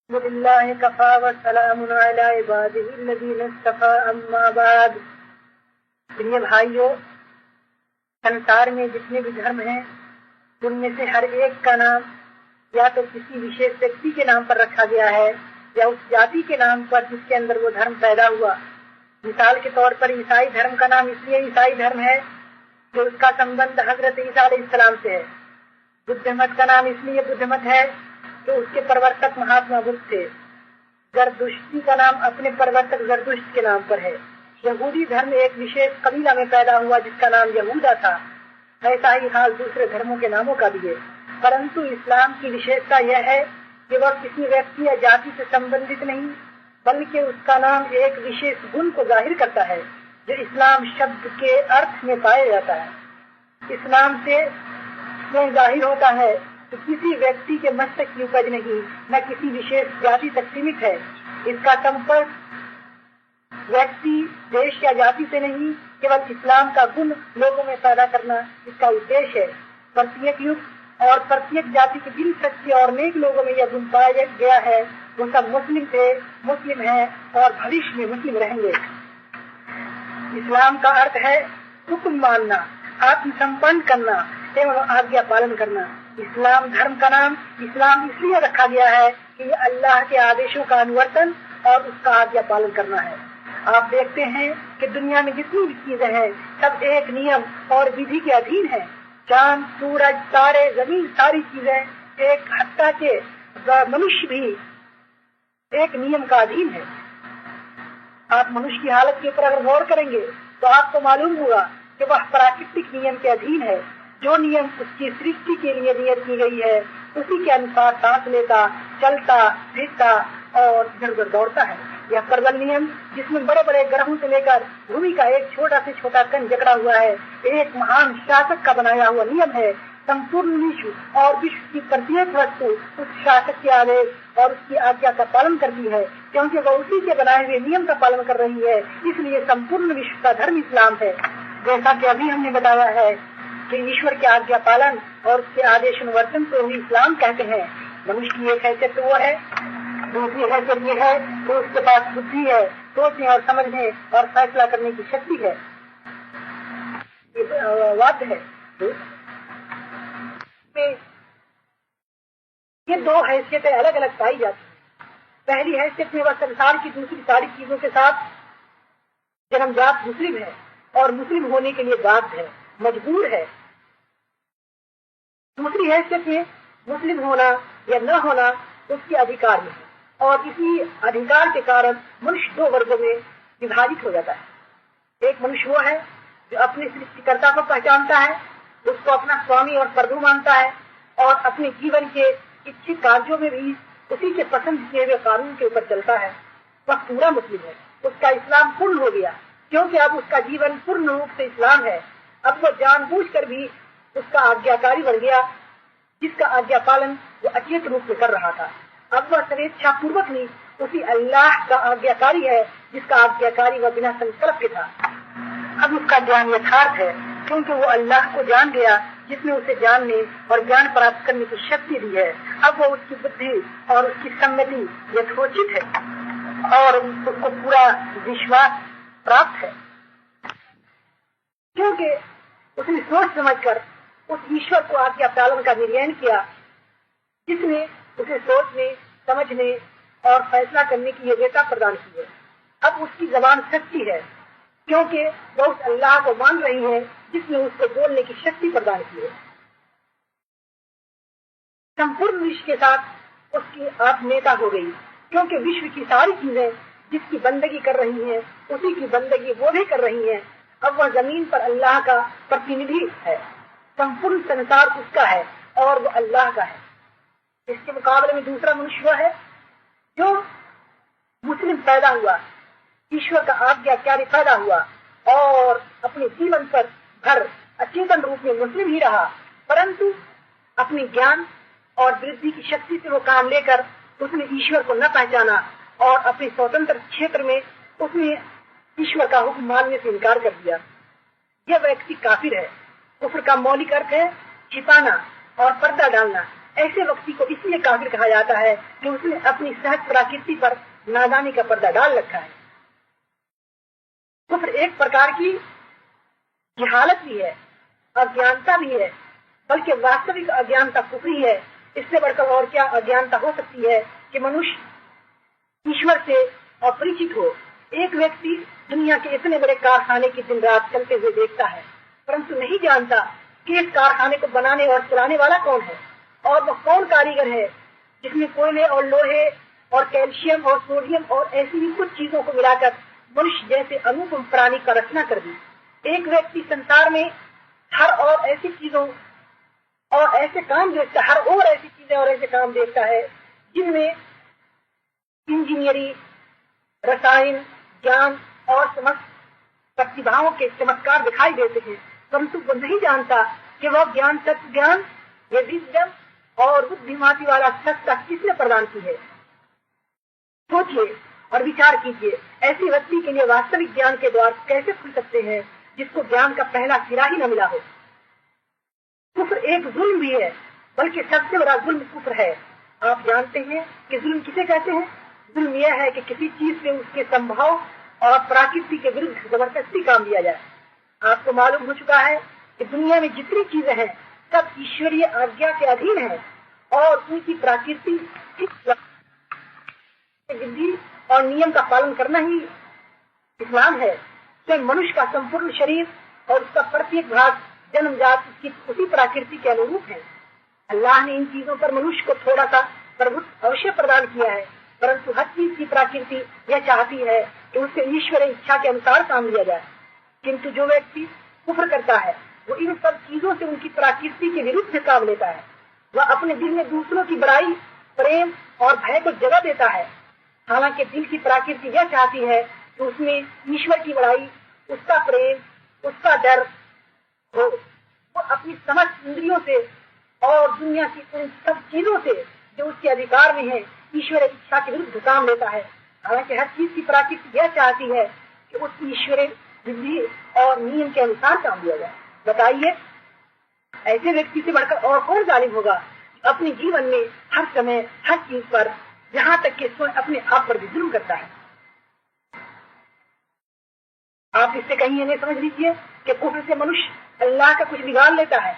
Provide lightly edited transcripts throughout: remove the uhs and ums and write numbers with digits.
बिल्लाहि कफ़ा व सलामुन अला इबादिहिल्लज़ीना इस्तफ़ा अम्मा बाद। प्रिय भाइयों, संसार में जितने भी धर्म हैं उनमें से हर एक का नाम या तो किसी विशेष व्यक्ति के नाम पर रखा गया है या उस जाति के नाम पर जिसके अंदर वो धर्म पैदा हुआ। मिसाल के तौर पर ईसाई धर्म का नाम इसलिए ईसाई धर्म है कि उसका संबंध हजरत ईसा अलैहिस्सलाम से है। बुद्ध मत का नाम इसलिए बुद्ध मत है तो उसके प्रवर्तक महात्मा बुद्ध थे। जरदुश्ती का नाम अपने प्रवर्तक जरदुश्त के नाम पर है। यहूदी धर्म एक विशेष कबीला में पैदा हुआ जिसका नाम यहूदा था। ऐसा ही हाल दूसरे धर्मों के नामों का भी है, परंतु इस्लाम की विशेषता यह है कि वह किसी व्यक्ति या जाति से संबंधित नहीं बल्कि उसका नाम एक विशेष गुण को जाहिर करता है जो इस्लाम शब्द के अर्थ में पाया जाता है। इस्लाम से जाहिर होता है कि किसी व्यक्ति के मस्तक की उपज नहीं, न किसी विशेष जाति तक सीमित है। इसका संपर्क व्यक्ति, देश या जाति से नहीं, केवल इस्लाम का गुण लोगों में पैदा करना इसका उद्देश्य है। प्रत्येक युग और प्रत्येक जाति के दिल सच्चे और नेक लोगों में यह गुण पाया गया है। वो सब मुस्लिम थे, मुस्लिम हैं और भविष्य में मुस्लिम रहेंगे। इस्लाम का अर्थ है हुक्म मानना, आत्मसंपन्न करना एवं आज्ञा पालन करना। इस्लाम धर्म का नाम इस्लाम इसलिए रखा गया है कि अल्लाह के आदेशों का अनुवर्तन और उसका आज्ञा पालन करना है। आप देखते हैं कि दुनिया में जितनी भी चीजें हैं सब एक नियम और विधि के अधीन है। चांद, सूरज, तारे, जमीन, सारी चीजें एक, हत्ता के मनुष्य भी एक नियम का अधीन है। आप मनुष्य की हालत के ऊपर अगर गौर करेंगे तो आपको मालूम होगा कि वह प्राकृतिक नियम के अधीन है। जो नियम उसकी सृष्टि के लिए नियत की गई है उसी के अनुसार सांस लेता, चलता, फिरता और इधर उधर दौड़ता है। यह प्रबल नियम जिसमें बड़े बड़े ग्रहों से लेकर भूमि का एक छोटा से छोटा कण जकड़ा हुआ है, एक महान शासक का बनाया हुआ नियम है। संपूर्ण विश्व और विश्व की प्रत्येक वस्तु उस शासक के आदेश और उसकी आज्ञा का पालन करती है, क्योंकि वह उसी के बनाए हुए नियम का पालन कर रही है। इसलिए संपूर्ण विश्व का धर्म इस्लाम है। जैसा कि अभी हमने बताया है कि ईश्वर के आज्ञा पालन और उसके आदेश अनुवर्तन को ही इस्लाम कहते हैं। मनुष्य की एक हैसियत तो वो है, दूसरी हैसियत ये है कि उसके पास बुद्धि है, सोचने और समझने और फैसला करने की शक्ति है। वाद्य है। ये दो हैसियतें अलग अलग पाई जाती हैं। पहली हैसियत में वह संसार की दूसरी सारी चीजों के साथ जन्मजात मुस्लिम है और मुस्लिम होने के लिए बाध्य है, मजबूर है। दूसरी हैसियत में मुस्लिम होना या न होना उसके अधिकार में है और इसी अधिकार के कारण मनुष्य दो वर्गों में विभाजित हो जाता है। एक मनुष्य वो है जो अपने सृष्टिकर्ता को पहचानता है, उसको अपना स्वामी और प्रभु मानता है और अपने जीवन के इच्छित कार्यों में भी उसी के पसंद किए हुए कानून के ऊपर चलता है। वह पूरा मुस्लिम है। उसका इस्लाम पूर्ण हो गया, क्योंकि अब उसका जीवन पूर्ण रूप से इस्लाम है। अब वो जानबूझकर भी उसका आज्ञाकारी बन गया, जिसका आज्ञा पालन वो अचेत रूप में कर रहा था। अब वह स्वेच्छा पूर्वक नहीं, उसी अल्लाह का आज्ञाकारी है जिसका आज्ञाकारी वह बिना संकल्प के था। अब उसका ज्ञान यथार्थ है, क्योंकि वो अल्लाह को जान गया जिसने उसे जानने और ज्ञान प्राप्त करने की शक्ति दी है। अब वो उसकी बुद्धि और उसकी सम्मति यथोचित है और उसको पूरा विश्वास प्राप्त है, क्योंकि उसने सोच समझकर उस ईश्वर को आज्ञा पालन का निर्णय किया जिसने उसे सोचने, समझने और फैसला करने की योग्यता प्रदान की है। अब उसकी जबान सच्ची है, क्योंकि वो उस अल्लाह को मान रही है जिसने उसको बोलने की शक्ति प्रदान की है। संपूर्ण विश्व के साथ उसकी आत्मीयता हो गई, क्योंकि विश्व की सारी चीजें जिसकी बंदगी कर रही हैं उसी की बंदगी वो भी कर रही हैं। अब वह जमीन पर अल्लाह का प्रतिनिधि है। संपूर्ण संसार उसका है और वो अल्लाह का है। इसके मुकाबले में दूसरा मनुष्य वह है जो मुस्लिम पैदा हुआ, ईश्वर का आज्ञाकारी पैदा हुआ और अपने जीवन पर भर अचेतन रूप में मुस्लिम ही रहा, परंतु अपने ज्ञान और वृद्धि की शक्ति से वो काम लेकर उसने ईश्वर को न पहचाना और अपने स्वतंत्र क्षेत्र में उसने ईश्वर का हुक्म मानने से इनकार कर दिया। यह व्यक्ति काफिर है। कुफ्र का मौलिक अर्थ है छिपाना और पर्दा डालना, ऐसे व्यक्ति को इसलिए काफिर कहा जाता है कि उसने अपनी सहज प्रकृति पर नादानी का पर्दा डाल रखा है। कुफ्र एक प्रकार की जहालत भी है, अज्ञानता भी है, बल्कि वास्तविक अज्ञानता कुफ्र ही है। इससे बढ़कर और क्या अज्ञानता हो सकती है कि मनुष्य ईश्वर से अपरिचित हो। एक व्यक्ति दुनिया के इतने बड़े कारखाने की दिन रात चलते हुए देखता है, परंतु नहीं जानता कि इस कारखाने को बनाने और चलाने वाला कौन है और वह कौन कारीगर है जिसमें कोयले और लोहे और कैल्शियम और सोडियम और ऐसी ही कुछ चीजों को मिलाकर मनुष्य जैसे अनुपम प्राणी का रचना कर दी। एक व्यक्ति संसार में हर और ऐसी चीजों और ऐसे काम देखता, हर और ऐसी चीजें और ऐसे काम देखता है जिनमें इंजीनियरिंग, रसायन, ज्ञान और समस्त प्रतिभाओं के चमत्कार दिखाई देते हैं, परंतु वो नहीं जानता कि वह ज्ञान, तत्व ज्ञान, ये विज्ञान और बुद्धिमाती वाला सत्ता किसने प्रदान की है। सोचिए और विचार कीजिए, ऐसी व्यक्ति के लिए वास्तविक ज्ञान के द्वार कैसे खुल सकते हैं जिसको ज्ञान का पहला सिरा ही न मिला हो। कुफ्र एक जुल्म भी है, बल्कि सबसे बड़ा जुल्म कुफ्र है। आप जानते हैं कि जुल्म किसे कहते हैं? जुल्म यह है कि किसी चीज से उसके संभव और प्रकृति के विरुद्ध जबरदस्ती काम लिया जाए। आपको मालूम हो चुका है कि दुनिया में जितनी चीजें हैं सब ईश्वरीय आज्ञा के अधीन है और उनकी प्रकृति विधि और नियम का पालन करना ही इस्लाम है। स्वयं मनुष्य का संपूर्ण शरीर और उसका प्रत्येक भाग जन्मजात उसकी उसी प्रकृति के अनुरूप है। अल्लाह ने इन चीजों पर मनुष्य को थोड़ा सा प्रभुत्व अवश्य प्रदान किया है, परंतु हर चीज की प्रकृति यह चाहती है कि उससे ईश्वर इच्छा के अनुसार काम लिया जाए। किंतु जो व्यक्ति कुफ्र करता है वो इन सब चीजों से उनकी प्रकृति के विरुद्ध काम लेता है। वह अपने दिल में दूसरों की बड़ाई, प्रेम और भय को जगह देता है, हालांकि दिल की प्रकृति यह चाहती है कि उसमें ईश्वर की बड़ाई, उसका प्रेम, उसका डर हो। वो अपनी समस्त इंद्रियों से और दुनिया की उन सब चीजों से जो उसके अधिकार में है ईश्वर इच्छा के विरुद्ध काम लेता है, हालांकि हर चीज की प्रकृति यह चाहती है कि उस ईश्वर विधि और नियम के अनुसार काम लिया जाए। बताइए, ऐसे व्यक्ति से बढ़कर और कौन जालिम होगा अपने जीवन में हर समय हर चीज पर, यहाँ तक कि स्वयं अपने आप पर भी जुल्म करता है। आप इससे कहीं नहीं समझ लीजिए कि कुफ्र से मनुष्य अल्लाह का कुछ बिगाड़ लेता है।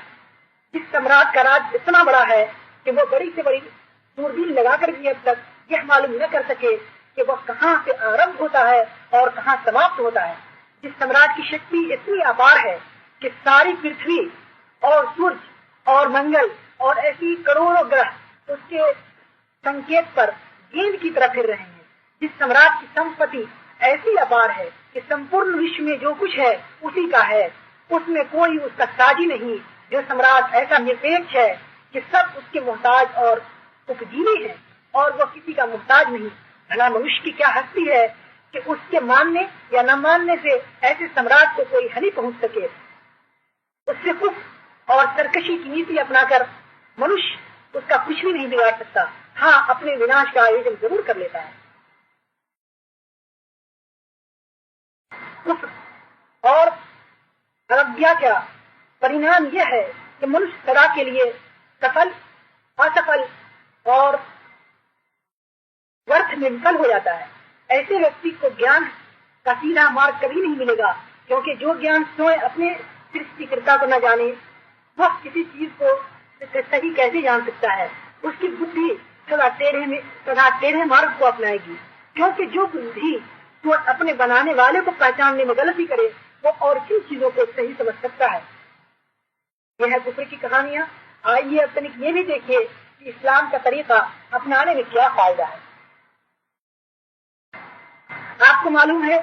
इस सम्राट का राज इतना बड़ा है कि वो बड़ी से बड़ी दूरबीन लगाकर भी अब तक यह मालूम न कर सके कि वह कहाँ से आरंभ होता है और कहाँ समाप्त होता है। इस सम्राट की शक्ति इतनी अपार है कि सारी पृथ्वी और सूर्य और मंगल और ऐसी करोड़ों ग्रह उसके संकेत पर गेंद की तरह फिर रहे हैं। जिस सम्राट की संपत्ति ऐसी अपार है कि संपूर्ण विश्व में जो कुछ है उसी का है, उसमें कोई उसका साजी नहीं। जो सम्राट ऐसा निरपेक्ष है कि सब उसके मोहताज और उपजीवी है और वह किसी का मोहताज नहीं। भला मनुष्य की क्या हस्ती है कि उसके मानने या न मानने से ऐसे सम्राट को कोई हानि पहुंच सके। उससे कुफ्र और सरकशी की नीति अपनाकर मनुष्य उसका कुछ भी नहीं बिगाड़ सकता। हाँ, अपने विनाश का आयोजन जरूर कर लेता है। कुफ्र और अवज्ञा का परिणाम यह है कि मनुष्य सदा के लिए सफल, असफल और व्यर्थ में विफल हो जाता है। ऐसे व्यक्ति को ज्ञान का सीधा मार्ग कभी नहीं मिलेगा, क्योंकि जो ज्ञान स्वयं अपने सृष्टिकर्ता को न जाने वह किसी चीज को सही कैसे जान सकता है। उसकी बुद्धि सदा टेढ़े मार्ग को अपनाएगी, क्योंकि जो बुद्धि तो अपने बनाने वाले को पहचानने में गलती करे वो और किन चीजों को सही समझ सकता है। यह है कुफ्र की कहानियां। आइए अब तनिक ये भी देखिए कि इस्लाम का तरीका अपनाने में क्या फायदा है। आपको मालूम है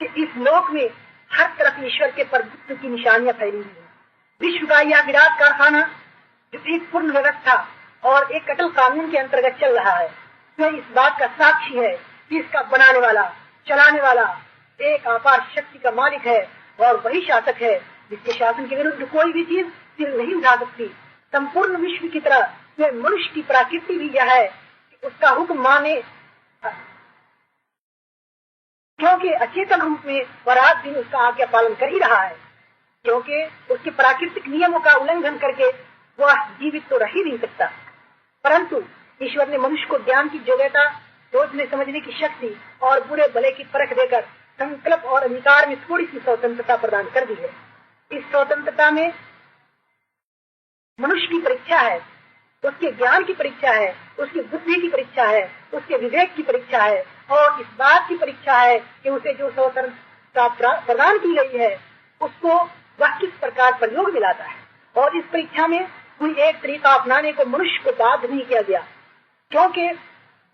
कि इस लोक में हर तरफ ईश्वर के प्रभुत्व की निशानियां फैली हुई हैं। विश्व का यह विराट कारखाना जो एक पूर्ण व्यवस्था और एक अटल कानून के अंतर्गत चल रहा है, वह इस बात का साक्षी है कि इसका बनाने वाला, चलाने वाला एक अपार शक्ति का मालिक है और वही शासक है जिसके शासन के विरुद्ध कोई भी चीज सिर नहीं उठा सकती। संपूर्ण विश्व की तरह वह मनुष्य की प्रकृति भी यह है कि उसका हुक्म माने, क्योंकि अचेतन रूप में वह रात दिन उसका आज्ञा पालन कर ही रहा है, क्योंकि उसके प्राकृतिक नियमों का उल्लंघन करके वह जीवित तो रह ही नहीं सकता। परंतु ईश्वर ने मनुष्य को ज्ञान की योग्यता, सोचने समझने की शक्ति और बुरे भले की परख देकर संकल्प और अधिकार में थोड़ी सी स्वतंत्रता प्रदान कर दी है। इस स्वतंत्रता में मनुष्य की परीक्षा है, उसके ज्ञान की परीक्षा है, उसकी बुद्धि की परीक्षा है, उसके विवेक की परीक्षा है और इस बात की परीक्षा है कि उसे जो स्वतंत्रता प्रदान की गई है उसको वह किस प्रकार प्रयोग में लाता है। और इस परीक्षा में कोई एक तरीका अपनाने को मनुष्य को बाध्य नहीं किया गया, क्योंकि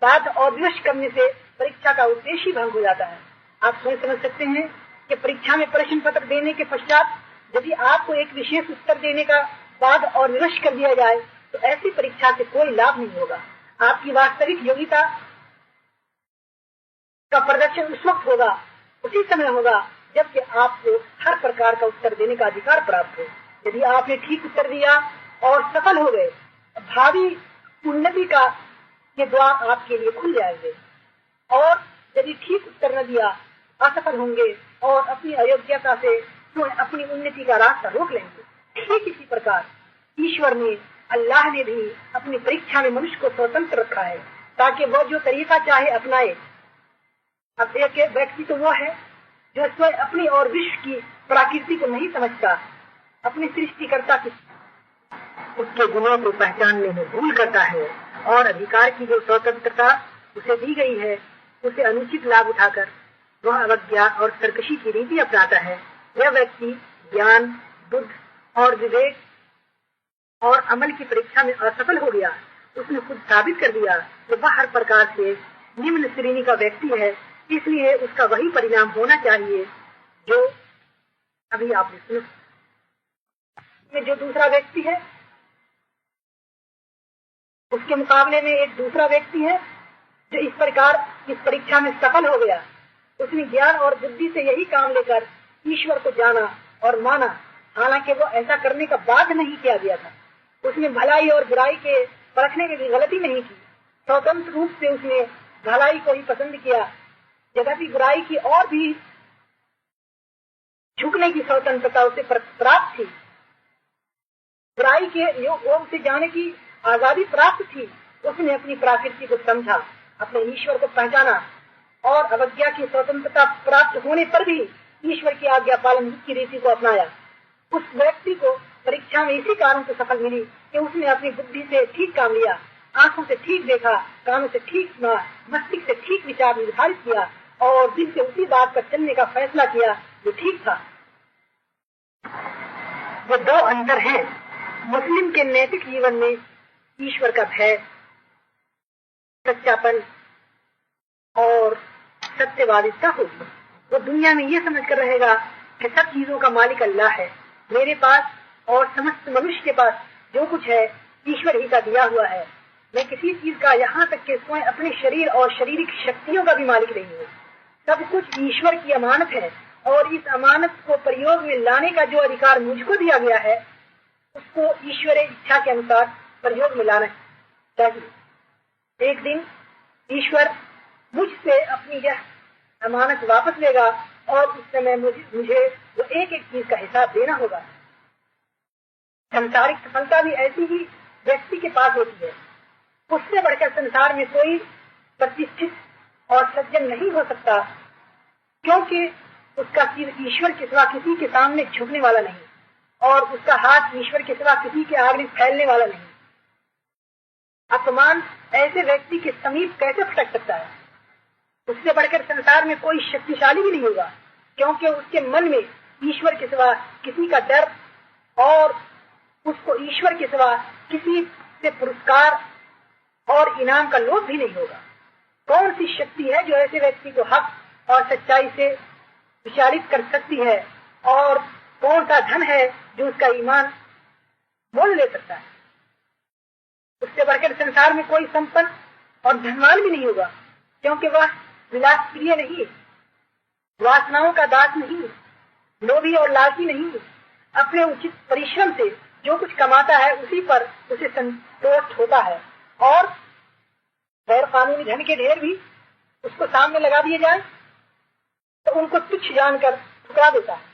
बाध्य और विवश करने से परीक्षा का उद्देश्य ही भंग हो जाता है। आप स्वयं समझ सकते हैं कि परीक्षा में प्रश्न पत्र देने के पश्चात यदि आपको एक विशेष उत्तर देने का बाध्य और विवश कर दिया जाए तो ऐसी परीक्षा से कोई लाभ नहीं होगा। आपकी वास्तविक योग्यता का प्रदर्शन उस वक्त होगा, उसी समय होगा जबकि आपको हर प्रकार का उत्तर देने का अधिकार प्राप्त हो। यदि आपने ठीक उत्तर दिया और सफल हो गए, भावी उन्नति का ये द्वार आपके लिए खुल जाएंगे, और यदि ठीक उत्तर न दिया, असफल होंगे और अपनी अयोग्यता से अपनी उन्नति का रास्ता रोक लेंगे। ठीक इसी प्रकार ईश्वर ने, अल्लाह ने भी अपनी परीक्षा में मनुष्य को स्वतंत्र रखा है ताकि वह जो तरीका चाहे अपनाए। अब एक व्यक्ति तो वो है जो स्वयं अपनी और विश्व की प्रकृति को नहीं समझता, अपने सृष्टिकर्ता की उसके गुणों को पहचानने में भूल करता है और अधिकार की जो स्वतंत्रता उसे दी गई है उसे अनुचित लाभ उठाकर वह अवज्ञा और सरकशी की रीति अपनाता है। यह व्यक्ति ज्ञान, बुद्ध और विवेक और अमल की परीक्षा में असफल हो गया। उसने खुद साबित कर दिया कि वह हर प्रकार से निम्न श्रेणी का व्यक्ति है, इसलिए उसका वही परिणाम होना चाहिए जो अभी आपने सुना। जो दूसरा व्यक्ति है उसके मुकाबले में एक दूसरा व्यक्ति है जो इस प्रकार इस परीक्षा में सफल हो गया। उसने ज्ञान और बुद्धि से यही काम लेकर ईश्वर को जाना और माना, हालांकि वो ऐसा करने का बाध्य नहीं किया गया था। उसने भलाई और बुराई के परखने में भी गलती नहीं की, स्वतंत्र रूप से उसने भलाई को ही पसंद किया। यद्यपि बुराई की और भी झुकने की स्वतंत्रता उसे प्राप्त थी, बुराई के ओर से जाने की आजादी प्राप्त थी। उसने अपनी प्रकृति को समझा, अपने ईश्वर को पहचाना और अवज्ञा की स्वतंत्रता प्राप्त होने पर भी ईश्वर की आज्ञा पालन की रीति को अपनाया। उस व्यक्ति को परीक्षा में इसी कारण से सफल मिली कि उसने अपनी बुद्धि से ठीक काम लिया, आंखों से ठीक देखा, कानों से ठीक सुना, मस्तिष्क से ठीक विचार निर्धारित किया और दिल से उसी बात पर चलने का फैसला किया जो ठीक था। वो दो अंतर हैं। मुस्लिम के नैतिक जीवन में ईश्वर का भय, सच्चापन और सत्यवादिता होगी। वो दुनिया में ये समझकर रहेगा कि सब चीजों का मालिक अल्लाह है, मेरे पास और समस्त मनुष्य के पास जो कुछ है ईश्वर ही का दिया हुआ है। मैं किसी चीज का, यहाँ तक कि स्वयं अपने शरीर और शारीरिक शक्तियों का भी मालिक नहीं हूँ। सब कुछ ईश्वर की अमानत है और इस अमानत को प्रयोग में लाने का जो अधिकार मुझको दिया गया है उसको ईश्वर इच्छा के अनुसार प्रयोग में लाना चाहिए। एक दिन ईश्वर मुझसे अपनी यह अमानत वापस लेगा और उस समय मुझे वो एक एक चीज का हिसाब देना होगा। संसारिक सफलता भी ऐसी ही व्यक्ति के पास होती है। उससे बढ़कर संसार में कोई प्रतिष्ठित और सज्जन नहीं हो सकता, क्योंकि उसका सिर ईश्वर के सिवा किसी के सामने झुकने वाला नहीं और उसका हाथ ईश्वर के सिवा किसी के आगे फैलने वाला नहीं। अपमान ऐसे व्यक्ति के समीप कैसे फटक सकता है? उससे बढ़कर संसार में कोई शक्तिशाली भी नहीं होगा, क्योंकि उसके मन में ईश्वर के सिवा किसी का डर और उसको ईश्वर के सिवा किसी से पुरस्कार और इनाम का लोभ भी नहीं होगा। कौन सी शक्ति है जो ऐसे व्यक्ति को हक और सच्चाई से विचारित कर सकती है, और कौन सा धन है जो उसका ईमान मोल ले सकता है? उससे बढ़कर संसार में कोई संपन्न और धनवान भी नहीं होगा, क्योंकि वह विलास प्रिय नहीं, वासनाओं का दास नहीं, लोभी और लालची नहीं। अपने उचित परिश्रम से जो कुछ कमाता है उसी पर उसे संतोष होता है, और गैर कानूनी धन के ढेर भी उसको सामने लगा दिए जाए तो उनको तुच्छ जानकर ठुकरा देता है।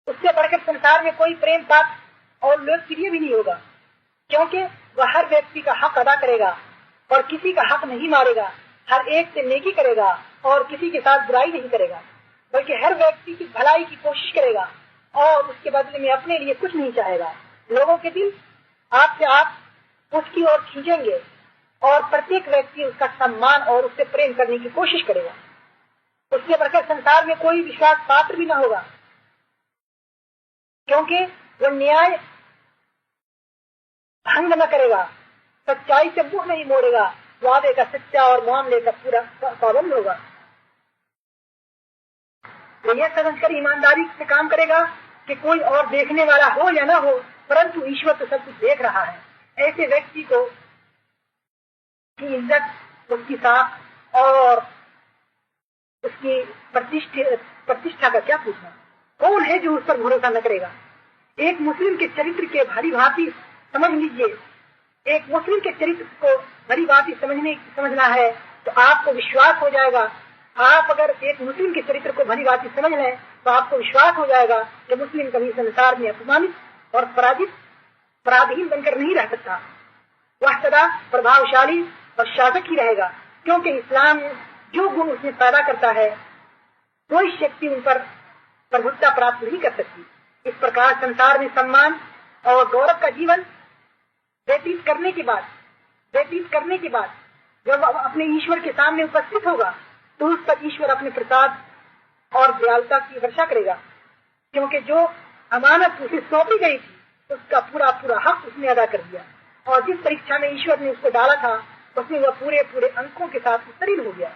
उससे बढ़कर संसार में कोई प्रेम पात्र और लोकप्रिय भी नहीं होगा, क्योंकि वह हर व्यक्ति का हक अदा करेगा और किसी का हक नहीं मारेगा, हर एक से नेकी करेगा और किसी के साथ बुराई नहीं करेगा, बल्कि हर व्यक्ति की भलाई की कोशिश करेगा और उसके बदले में अपने लिए कुछ नहीं चाहेगा। लोगों के दिल आपसे आप उसकी ओर खींचेंगे और प्रत्येक व्यक्ति उसका सम्मान और उससे प्रेम करने की कोशिश करेगा। उसके बढ़कर संसार में कोई विश्वास पात्र भी न होगा, क्योंकि वह न्याय भंग न करेगा, सच्चाई से मुंह नहीं मोड़ेगा, वादे का सच्चा और मामले का पूरा पाबंद होगा। तो यह समझकर ईमानदारी से काम करेगा कि कोई और देखने वाला हो या ना हो, परंतु ईश्वर तो सब कुछ देख रहा है। ऐसे व्यक्ति को की इज्जत, उसकी साख और उसकी प्रतिष्ठा का क्या पूछना। कौन है जो उस पर भरोसा न करेगा। एक मुस्लिम के चरित्र के भली भांति समझ लीजिए, एक मुस्लिम के चरित्र को भली भांति समझना है तो आपको विश्वास हो जाएगा। आप अगर एक मुस्लिम के चरित्र को भली भांति समझ लें तो आपको विश्वास हो जाएगा कि मुस्लिम कभी संसार में अपमानित और पराधीन बनकर नहीं रह सकता। वह सदा प्रभावशाली और शासक ही रहेगा, क्योंकि इस्लाम जो गुण उसमें पैदा करता है कोई शक्ति उन पर प्रभुत्ता प्राप्त नहीं कर सकती। इस प्रकार संसार में सम्मान और गौरव का जीवन व्यतीत करने के बाद जब वह अपने ईश्वर के सामने उपस्थित होगा तो उस पर ईश्वर अपने प्रसाद और दयालुता की वर्षा करेगा, क्योंकि जो अमानत उसे सौंपी गई थी उसका पूरा हक उसने अदा कर दिया और जिस परीक्षा में ईश्वर ने उसको डाला था उसमें वह पूरे अंकों के साथ उत्तीर्ण हो गया।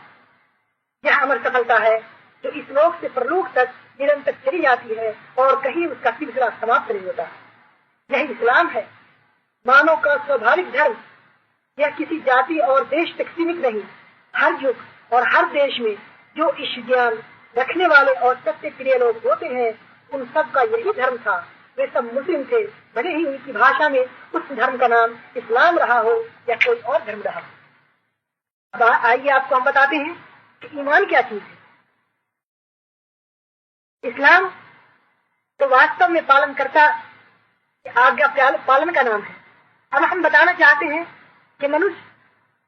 यह अमर सफलता है जो इस लोक से परलोक तक निरंतर चली जाती है और कहीं उसका सिलसिला समाप्त नहीं होता। यह इस्लाम है, मानव का स्वाभाविक धर्म। यह किसी जाति और देश तक सीमित नहीं, हर युग और हर देश में जो ईश ज्ञान रखने वाले और सत्य प्रिय लोग होते हैं उन सब का यही धर्म था। वे सब मुस्लिम थे, भले ही उनकी भाषा में उस धर्म का नाम इस्लाम रहा हो या कोई और धर्म रहा। अब आइए आपको हम बताते हैं कि ईमान क्या चीज है। इस्लाम तो वास्तव में पालनकर्ता आज्ञा पालन का नाम है। अब हम बताना चाहते हैं कि मनुष्य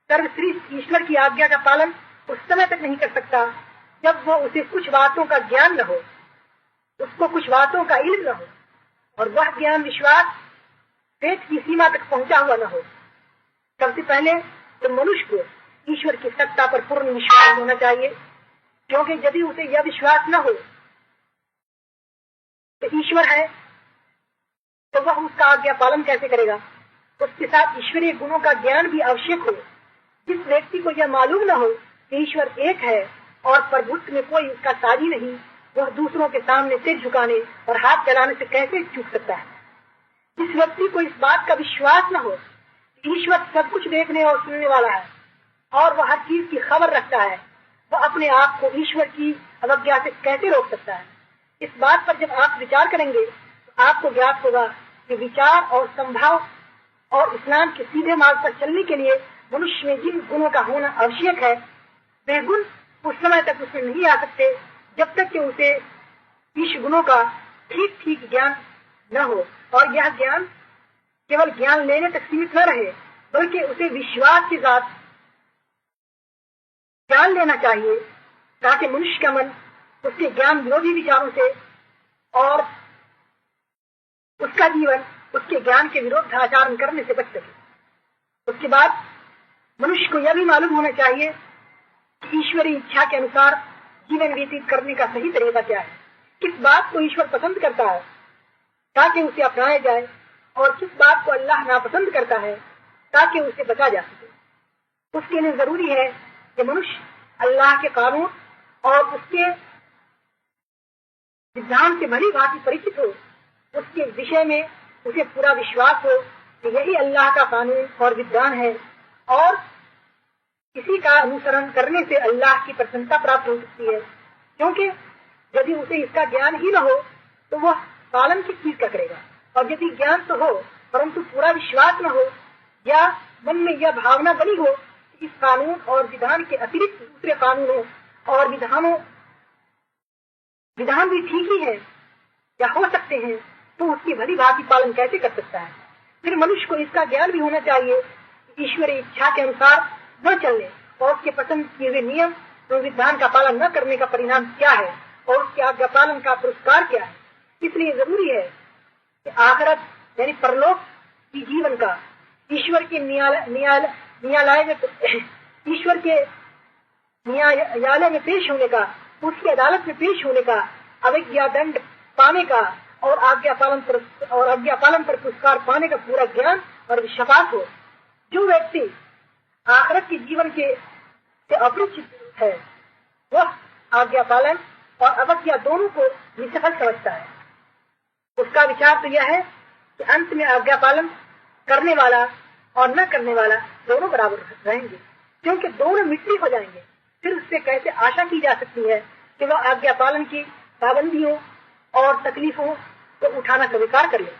सर्वश्रेष्ठ ईश्वर की आज्ञा का पालन उस समय तक नहीं कर सकता जब वो उसे कुछ बातों का ज्ञान न हो, उसको कुछ बातों का इल्म न हो और वह ज्ञान विश्वास पेट की सीमा तक पहुंचा हुआ न हो। सबसे पहले तो मनुष्य को ईश्वर की सत्ता पर पूर्ण विश्वास होना चाहिए, क्योंकि यदि उसे यह विश्वास न हो तो ईश्वर है तो वह उसका आज्ञा पालन कैसे करेगा। उसके साथ ईश्वरीय गुणों का ज्ञान भी आवश्यक हो। जिस व्यक्ति को यह मालूम न हो कि ईश्वर एक है और प्रभुत्व में कोई उसका साझी नहीं, वह दूसरों के सामने सिर झुकाने और हाथ फैलाने से कैसे चूक सकता है। जिस व्यक्ति को इस बात का विश्वास न हो कि ईश्वर सब कुछ देखने और सुनने वाला है और वह हर चीज की खबर रखता है, वह अपने आप को ईश्वर की अवज्ञा से कैसे रोक सकता है। इस बात पर जब आप विचार करेंगे तो आपको ज्ञात होगा कि विचार और संभाव और इस्लाम के सीधे मार्ग पर चलने के लिए मनुष्य में जिन गुणों का होना आवश्यक है वे गुण उस समय तक उसमें नहीं आ सकते जब तक कि उसे इस गुणों का ठीक ज्ञान न हो। और यह ज्ञान केवल ज्ञान लेने तक सीमित न रहे, बल्कि उसे विश्वास के साथ ज्ञान लेना चाहिए, ताकि मनुष्य का मन उसके ज्ञान विरोधी विचारों से और उसका जीवन उसके ज्ञान के विरुद्ध आचरण करने से बच सके। उसके बाद मनुष्य को यह भी मालूम होना चाहिए कि ईश्वरी इच्छा के अनुसार जीवन व्यतीत करने का सही तरीका क्या है, किस बात को ईश्वर पसंद करता है ताकि उसे अपनाया जाए और किस बात को अल्लाह नापसंद करता है ताकि उसे बचा जा सके। उसके लिए जरूरी है कि मनुष्य अल्लाह के कानून और उसके विधान से भली भांति परिचित हो, उसके विषय में उसे पूरा विश्वास हो कि यही अल्लाह का कानून और विधान है और इसी का अनुसरण करने से अल्लाह की प्रसन्नता प्राप्त हो सकती है। क्योंकि यदि उसे इसका ज्ञान ही न हो तो वह पालन किस चीज का करेगा, और यदि ज्ञान तो हो परंतु पूरा विश्वास न हो या मन में यह भावना बनी हो कि इस कानून और विधान के अतिरिक्त दूसरे कानूनों और विधान भी ठीक ही है या हो सकते हैं, तो उसकी भली भांति पालन कैसे कर सकता है। फिर मनुष्य को इसका ज्ञान भी होना चाहिए कि ईश्वरी इच्छा के अनुसार न चलने और उसके पसंद किए हुए नियम और विधान का पालन न करने का परिणाम क्या है और उसके आज्ञा पालन का पुरस्कार क्या है। इसलिए जरूरी है कि आखिरत यानी परलोक की जीवन का ईश्वर के न्यायालय में ईश्वर के न्यायालय में पेश होने का, उसकी अदालत में पेश होने का, अवज्ञा दंड पाने का और आज्ञा पालन पर पुरस्कार पाने का पूरा ज्ञान और विश्वास हो। जो व्यक्ति आखिरत के जीवन से अपरिचित है वह आज्ञा पालन और अवज्ञा दोनों को निष्फल समझता है। उसका विचार तो यह है कि अंत में आज्ञा पालन करने वाला और न करने वाला दोनों बराबर रहेंगे, क्योंकि दोनों मिट्टी हो जाएंगे। फिर उससे कैसे आशा की जा सकती है कि वह आज्ञा पालन की पाबंदियों और तकलीफों को उठाना स्वीकार कर ले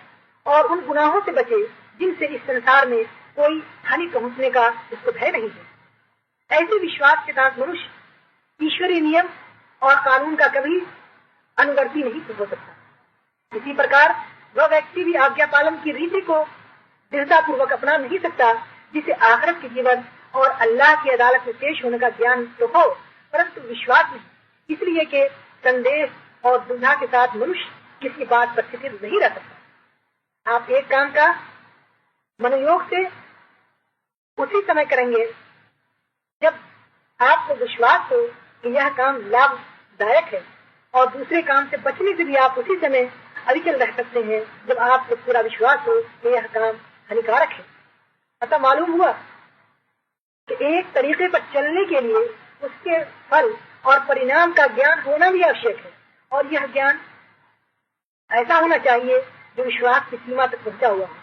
और उन गुनाहों से बचे जिनसे इस संसार में कोई हानि पहुंचने का उसको भय नहीं है। ऐसे विश्वास के साथ मनुष्य ईश्वरीय नियम और कानून का कभी अनुवर्ती नहीं हो सकता। इसी प्रकार वह व्यक्ति भी आज्ञा पालन की रीति को दृढ़ता पूर्वक अपना नहीं सकता जिसे आखिरत के जीवन और अल्लाह की अदालत में पेश होने का ज्ञान तो हो परंतु विश्वास नहीं। इसलिए कि संदेह और दुविधा के साथ मनुष्य किसी बात पर स्थिर नहीं रह सकता। आप एक काम का मनोयोग से उसी समय करेंगे जब आपको विश्वास हो कि यह काम लाभदायक है और दूसरे काम से बचने से भी आप उसी समय अविचल रह सकते हैं जब आपको पूरा विश्वास हो कि यह काम हानिकारक है। अतः मालूम हुआ कि एक तरीके पर चलने के लिए उसके फल और परिणाम का ज्ञान होना भी आवश्यक है और यह ज्ञान ऐसा होना चाहिए जो विश्वास की सीमा तक पहुंचा हुआ है।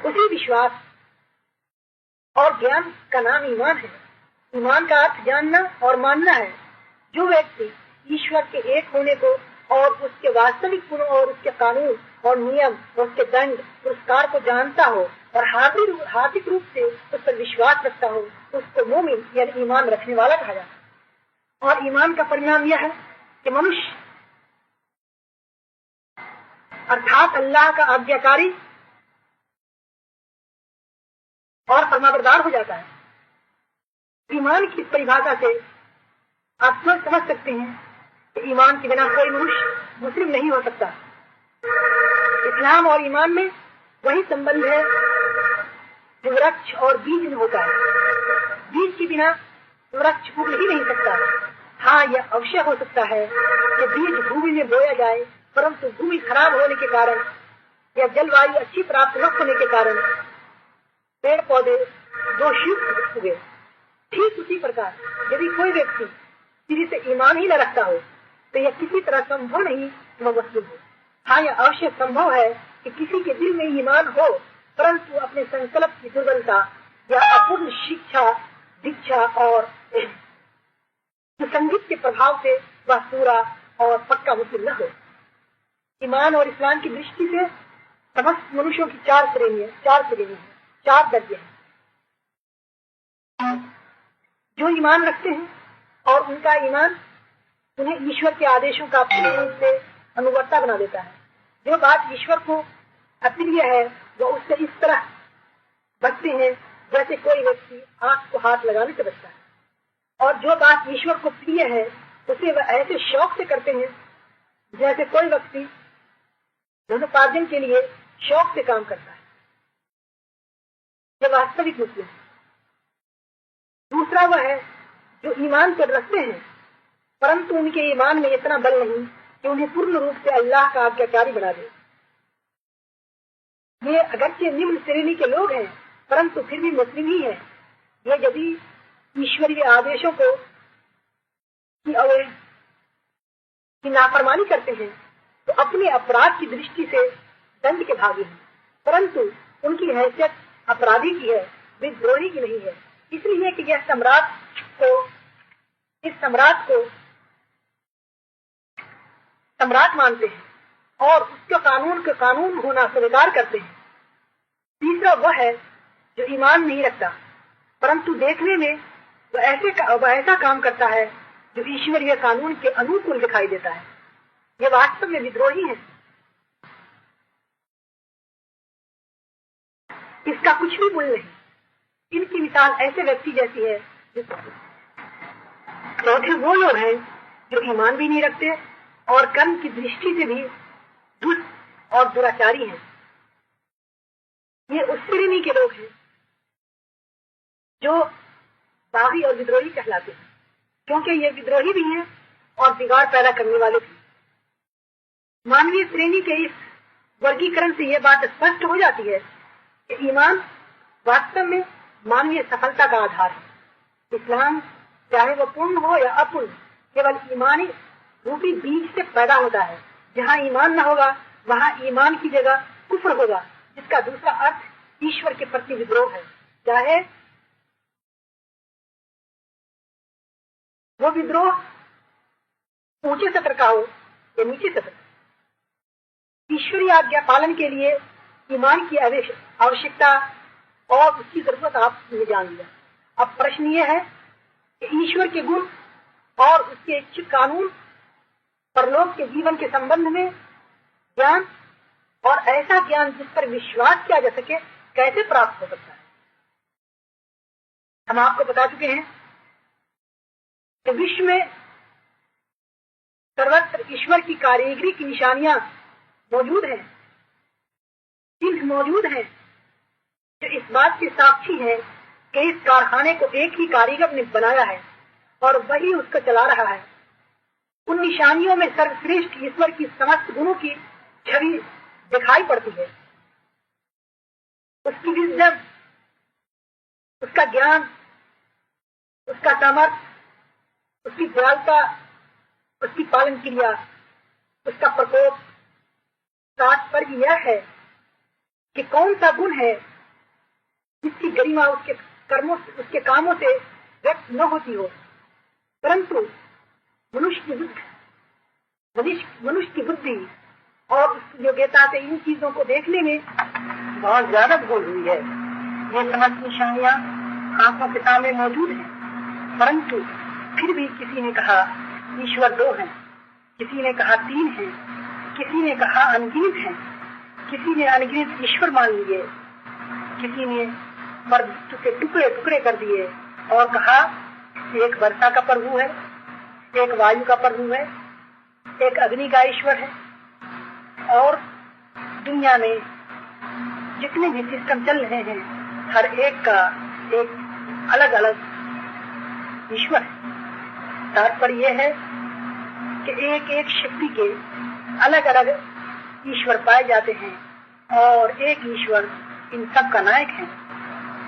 उसी विश्वास और ज्ञान का नाम ईमान है। ईमान का अर्थ जानना और मानना है। जो व्यक्ति ईश्वर के एक होने को और उसके वास्तविक गुणों और उसके कानून और नियम और उसके दंड पुरस्कार को जानता हो और हार्दिक रूप से उस पर विश्वास रखता हो उसको मोमिन यानी ईमान रखने वाला कहा जाता है। और ईमान का परिणाम यह है कि मनुष्य अर्थात अल्लाह का आज्ञाकारी और फरमाबरदार हो जाता है। ईमान की परिभाषा से आप समझ सकते हैं कि ईमान के बिना कोई मनुष्य मुस्लिम नहीं हो सकता। इस्लाम और ईमान में वही संबंध है जो वृक्ष और बीज में होता है। बीज के बिना वृक्ष उग ही नहीं सकता। हाँ, यह अवश्य हो सकता है कि बीज भूमि में बोया जाए परंतु भूमि खराब होने के कारण या जलवायु अच्छी प्राप्त न होने के कारण पेड़ पौधे दोषयुक्त हुए। ठीक उसी प्रकार यदि कोई व्यक्ति किसी से ईमान ही न रखता हो तो यह किसी तरह संभव नहीं कि वह मुस्लिम हो। हाँ, यह अवश्य संभव है कि किसी के दिल में ईमान हो परंतु अपने संकल्प की दुर्बलता या अपूर्ण शिक्षा दीक्षा और संगीत के प्रभाव से वह पूरा और पक्का मुस्लिम न हो। ईमान और इस्लाम की दृष्टि से समस्त मनुष्यों की चार दर्जे हैं। जो ईमान रखते हैं और उनका ईमान उन्हें ईश्वर के आदेशों का पूर्ण रूप से अनुवर्ता बना देता है। जो बात ईश्वर को अप्रिय है वो उससे इस तरह बचते हैं जैसे कोई व्यक्ति आंख को हाथ लगाने से बचता है, और जो बात ईश्वर को प्रिय है उसे वह ऐसे शौक से करते हैं जैसे कोई व्यक्ति धनोपार्जन के लिए शौक से काम करता है। यह वास्तविक मुस्लिम है। दूसरा वह है जो ईमान तो रखते हैं परंतु उनके ईमान में इतना बल नहीं कि उन्हें पूर्ण रूप से अल्लाह का आज्ञाकारी बना दे। ये अगरचे निम्न श्रेणी के लोग हैं परंतु फिर भी मुस्लिम ही है। ये यदि ईश्वरीय आदेशों को की नाफरमानी करते हैं तो अपने अपराध की दृष्टि से दंड के भागी हैं, परंतु उनकी हैसियत अपराधी की है, विद्रोही की नहीं है। इसलिए कि यह सम्राट मानते हैं और उसके कानून होना स्वीकार करते हैं। तीसरा वह है जो ईमान नहीं रखता परंतु देखने में वह ऐसा काम करता है जो ईश्वरीय कानून के अनुकूल दिखाई देता है। ये वास्तव में विद्रोही हैं। इसका कुछ भी मूल्य नहीं। इनकी मिसाल ऐसे व्यक्ति जैसी है चौथे वो लोग हैं जो ईमान भी नहीं रखते और कर्म की दृष्टि से भी दुष्ट और दुराचारी हैं। ये उस श्रेणी के लोग हैं जो बागी और विद्रोही कहलाते हैं, क्योंकि ये विद्रोही भी हैं और बिगाड़ पैदा करने वाले भी। मानवीय श्रेणी के इस वर्गीकरण से यह बात स्पष्ट हो जाती है कि ईमान वास्तव में मानवीय सफलता का आधार है। इस्लाम चाहे वो पूर्ण हो या अपूर्ण, केवल ईमानी रूपी बीज से पैदा होता है। जहाँ ईमान न होगा वहाँ ईमान की जगह कुफ्र होगा, जिसका दूसरा अर्थ ईश्वर के प्रति विद्रोह है। चाहे वो विद्रोह ऊंचे सत्र का हो या नीचे सत्र। ईश्वरीय आज्ञा पालन के लिए ईमान की आवश्यकता और उसकी जरूरत आपने जान लिया। अब प्रश्न ये है कि ईश्वर के गुण और उसके इच्छित कानून, परलोक के जीवन के संबंध में ज्ञान और ऐसा ज्ञान जिस पर विश्वास किया जा सके कैसे प्राप्त हो सकता है। हम आपको बता चुके हैं कि विश्व में सर्वत्र ईश्वर की कारीगरी की निशानियां मौजूद हैं, चिन्ह मौजूद हैं जो इस बात के साक्षी है कि इस कारखाने को एक ही कारीगर ने बनाया है और वही उसको चला रहा है। उन निशानियों में सर्वश्रेष्ठ ईश्वर की समस्त गुणों की छवि दिखाई पड़ती है। उसकी विजडम, उसका ज्ञान, उसका सामर्थ्य, उसकी दयालुता, उसकी पालन क्रिया, उसका प्रकोप। तात्पर्य यह है कि कौन सा गुण है जिसकी गरिमा उसके कर्मों, उसके कामों से व्यक्त न होती हो, परंतु मनुष्य की बुद्धि और उसकी योग्यता से इन चीजों को देखने में बहुत ज्यादा भूल हुई है। ये समस्त निशानियां आंखों के सामने मौजूद हैं, परंतु फिर भी किसी ने कहा ईश्वर दो हैं, किसी ने कहा तीन हैं, किसी ने कहा अनगिनत हैं, किसी ने अनगिनत ईश्वर मान लिए, किसी ने परमात्मा के टुकड़े टुकड़े कर दिए और कहा एक वर्षा का प्रभु है, एक वायु का प्रभु है, एक अग्नि का ईश्वर है। और दुनिया में जितने भी सिस्टम चल रहे हैं हर एक का एक अलग अलग ईश्वर है। तात्पर्य यह है कि एक एक शक्ति के अलग अलग ईश्वर पाए जाते हैं और एक ईश्वर इन सब का नायक है।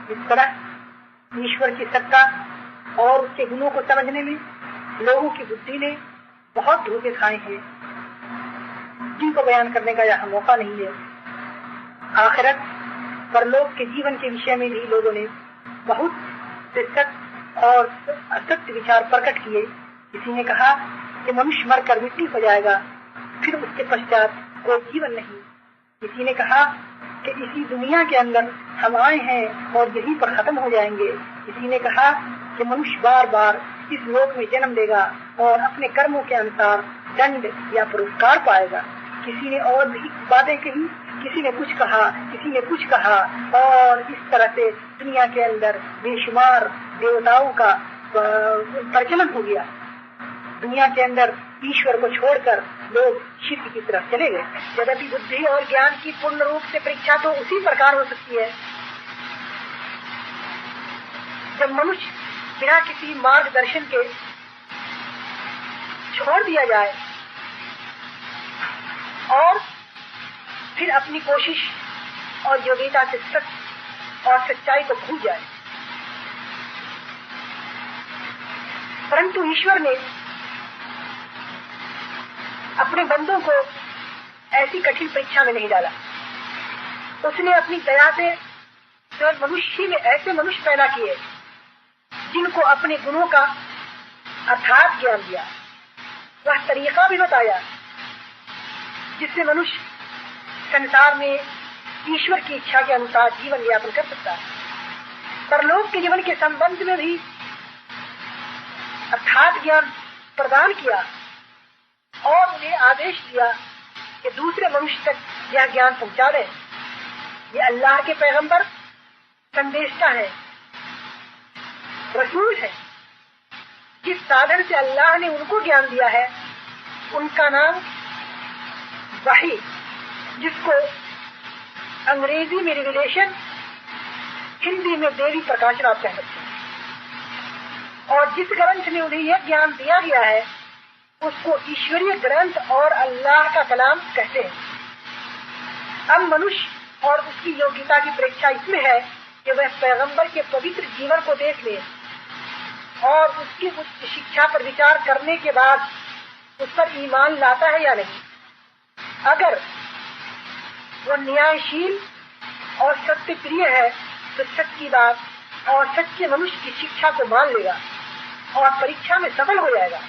इस तरह ईश्वर की सत्ता और उसके गुणों को समझने में लोगों की बुद्धि ने बहुत धोखे खाए हैं, जिनको बयान करने का यहाँ मौका नहीं है। आखिरत परलोक के जीवन के विषय में भी लोगों ने बहुत सत्य और असत्य विचार प्रकट किए। किसी ने कहा कि मनुष्य मरकर मिट्टी हो जाएगा, फिर उसके पश्चात कोई जीवन नहीं। किसी ने कहा कि इसी दुनिया के अंदर हम आए हैं और यहीं पर खत्म हो जाएंगे। किसी ने कहा कि मनुष्य बार बार इस लोक में जन्म लेगा और अपने कर्मों के अनुसार दंड या पुरस्कार पाएगा। किसी ने और भी बातें कही, किसी ने कुछ कहा, किसी ने कुछ कहा, और इस तरह से दुनिया के अंदर बेशुमार देवताओं का प्रचलन हो गया। दुनिया के अंदर ईश्वर को छोड़कर लोग शिर्क की तरफ चले गए। यद्यपि बुद्धि और ज्ञान की पूर्ण रूप से परीक्षा तो उसी प्रकार हो सकती है जब मनुष्य बिना किसी मार्गदर्शन के छोड़ दिया जाए और फिर अपनी कोशिश और योग्यता से सत्य और सच्चाई को भूल जाए। परंतु ईश्वर ने अपने बंदों को ऐसी कठिन परीक्षा में नहीं डाला। उसने अपनी दया से केवल मनुष्य में ऐसे मनुष्य पैदा किए जिनको अपने गुणों का अर्थात ज्ञान दिया। वह तरीका भी बताया जिससे मनुष्य संसार में ईश्वर की इच्छा के अनुसार जीवन यापन कर सकता है। परलोक के जीवन के संबंध में भी अर्थात ज्ञान प्रदान किया और उन्हें आदेश दिया कि दूसरे मनुष्य तक यह ज्ञान पहुंचा दें। ये अल्लाह के पैगंबर संदेशा है, रसूल है। जिस साधन से अल्लाह ने उनको ज्ञान दिया है उनका नाम वही, जिसको अंग्रेजी में रिविलेशन, हिंदी में देवी प्रकाशन आप कह सकते हैं। और जिस ग्रंथ में उन्हें यह ज्ञान दिया गया है उसको ईश्वरीय ग्रंथ और अल्लाह का कलाम कहते हैं। अब मनुष्य और उसकी योग्यता की परीक्षा इसमें है कि वह पैगंबर के पवित्र जीवन को देख ले और उसकी उच्च शिक्षा पर विचार करने के बाद उस पर ईमान लाता है या नहीं। अगर वह न्यायशील और सत्य प्रिय है तो सच्ची बात और सच्चे मनुष्य की शिक्षा को मान लेगा और परीक्षा में सफल हो जाएगा।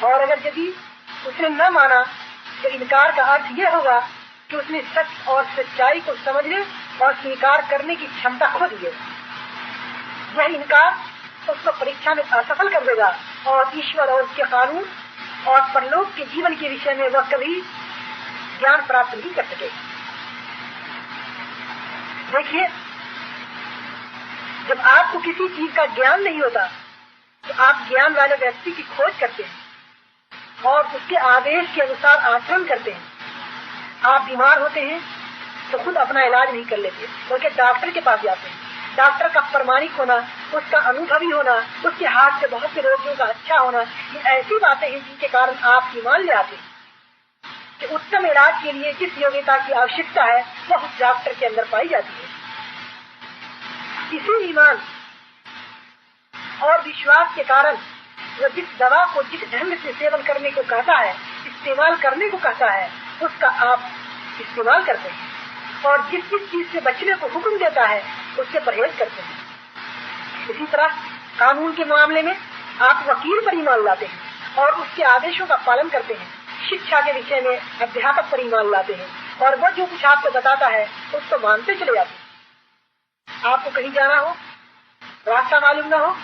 और अगर यदि उसने न माना तो इनकार का अर्थ यह होगा कि उसने सच और सच्चाई को समझने और स्वीकार करने की क्षमता खो दी है। यह इनकार उसको परीक्षा में असफल कर देगा और ईश्वर और उसके कानून और परलोक के जीवन के विषय में वह कभी ज्ञान प्राप्त नहीं कर सकेगा। देखिए, जब आपको किसी चीज का ज्ञान नहीं होता तो आप ज्ञान वाले व्यक्ति की खोज करते हैं और उसके आदेश के अनुसार आचरण करते हैं। आप बीमार होते हैं तो खुद अपना इलाज नहीं कर लेते, बल्कि डॉक्टर के पास जाते हैं। डॉक्टर का प्रमाणिक होना, उसका अनुभवी होना, उसके हाथ से बहुत से रोगियों का अच्छा होना, ये ऐसी बातें हैं जिनके कारण आप ईमान ले आते हैं कि उत्तम इलाज के लिए जिस योग्यता की आवश्यकता है वह उस डॉक्टर के अंदर पाई जाती है। इसी ईमान और विश्वास के कारण वह जिस दवा को जिस ढंग से सेवन करने को कहता है, इस्तेमाल करने को कहता है, उसका आप इस्तेमाल करते हैं और जिस जिस चीज से बचने को हुक्म देता है उससे परहेज करते हैं। इसी तरह कानून के मामले में आप वकील पर ईमान लाते हैं और उसके आदेशों का पालन करते हैं। शिक्षा के विषय में अध्यापक पर ईमान लाते हैं और वह जो कुछ आपको बताता है उसको मानते चले जाते हैं। आपको कहीं जाना हो, रास्ता मालूम न हो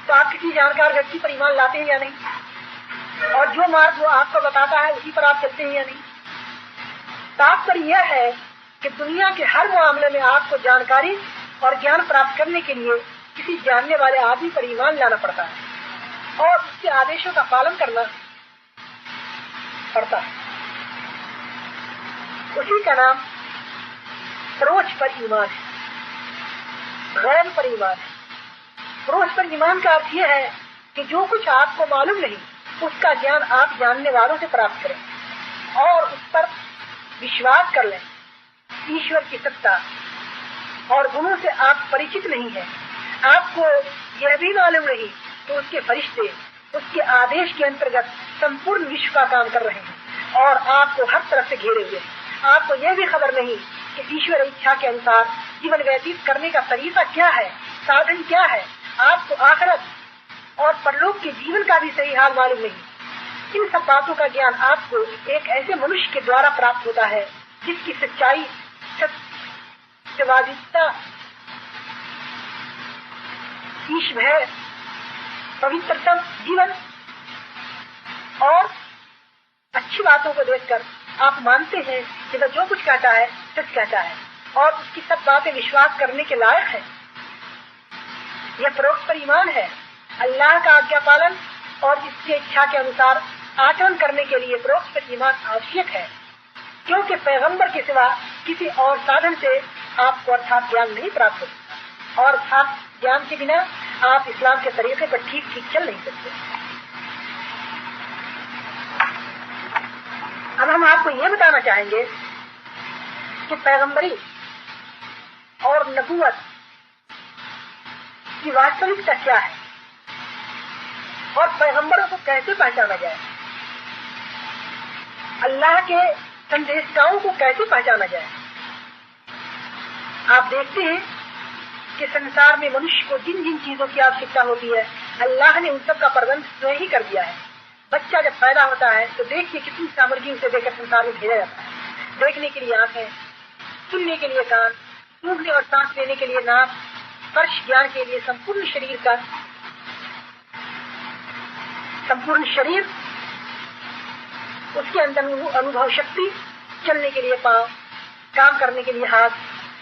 तो आप किसी जानकार व्यक्ति पर ईमान लाते हैं या नहीं, और जो मार्ग वो आपको बताता है उसी पर आप चलते हैं या नहीं। तात्पर्य यह है कि दुनिया के हर मामले में आपको जानकारी और ज्ञान प्राप्त करने के लिए किसी जानने वाले आदमी पर ईमान लाना पड़ता है और उसके आदेशों का पालन करना पड़ता है। उसी का नाम प्रोच पर ईमान है, गैब पर ईमान है। प्रोच पर ईमान का अर्थ यह है कि जो कुछ आपको मालूम नहीं उसका ज्ञान आप जानने वालों से प्राप्त करें और उस पर विश्वास कर लें। ईश्वर की सत्ता और गुणों से आप परिचित नहीं हैं, आपको यह भी मालूम नहीं तो उसके फरिश्ते उसके आदेश के अंतर्गत संपूर्ण विश्व का काम कर रहे हैं और आपको हर तरफ से घेरे हुए हैं। आपको यह भी खबर नहीं कि ईश्वर इच्छा के अनुसार जीवन व्यतीत करने का तरीका क्या है, साधन क्या है। आपको आखिरत और परलोक के जीवन का भी सही हाल मालूम नहीं। इन सब बातों का ज्ञान आपको एक ऐसे मनुष्य के द्वारा प्राप्त होता है जिसकी सच्चाई, सत्यवादिता, ईश भय, पवित्रतम जीवन और अच्छी बातों को देखकर आप मानते हैं कि वह जो कुछ कहता है सच कहता है और उसकी सब बातें विश्वास करने के लायक है। यह परोक्ष पर ईमान है। अल्लाह का आज्ञा पालन और इसकी इच्छा के अनुसार आचरण करने के लिए परोक्ष पर ईमान आवश्यक है, क्योंकि पैगंबर के सिवा किसी और साधन से आपको अर्थात ज्ञान नहीं प्राप्त होता और अर्थात ज्ञान के बिना आप इस्लाम के तरीके पर ठीक ठीक चल नहीं सकते। अब हम आपको यह बताना चाहेंगे कि पैगंबरी और नबूवत की वास्तविकता क्या है और पैगंबरों को कैसे पहचाना जाए, अल्लाह के संदेशकाओं को कैसे पहचाना जाए। आप देखते हैं कि संसार में मनुष्य को जिन जिन चीजों की आवश्यकता होती है अल्लाह ने उन सब का प्रबंध स्वयं ही कर दिया है। बच्चा जब पैदा होता है तो देखिए कितनी सामग्री उसे देकर संसार में भेजा जाता है। देखने के लिए आंखें, सुनने के लिए कान, सूंघने और सांस लेने के लिए नाक, स्पर्श ज्ञान के लिए संपूर्ण शरीर उसके अंदर अनुभव शक्ति, चलने के लिए पांव, काम करने के लिए हाथ,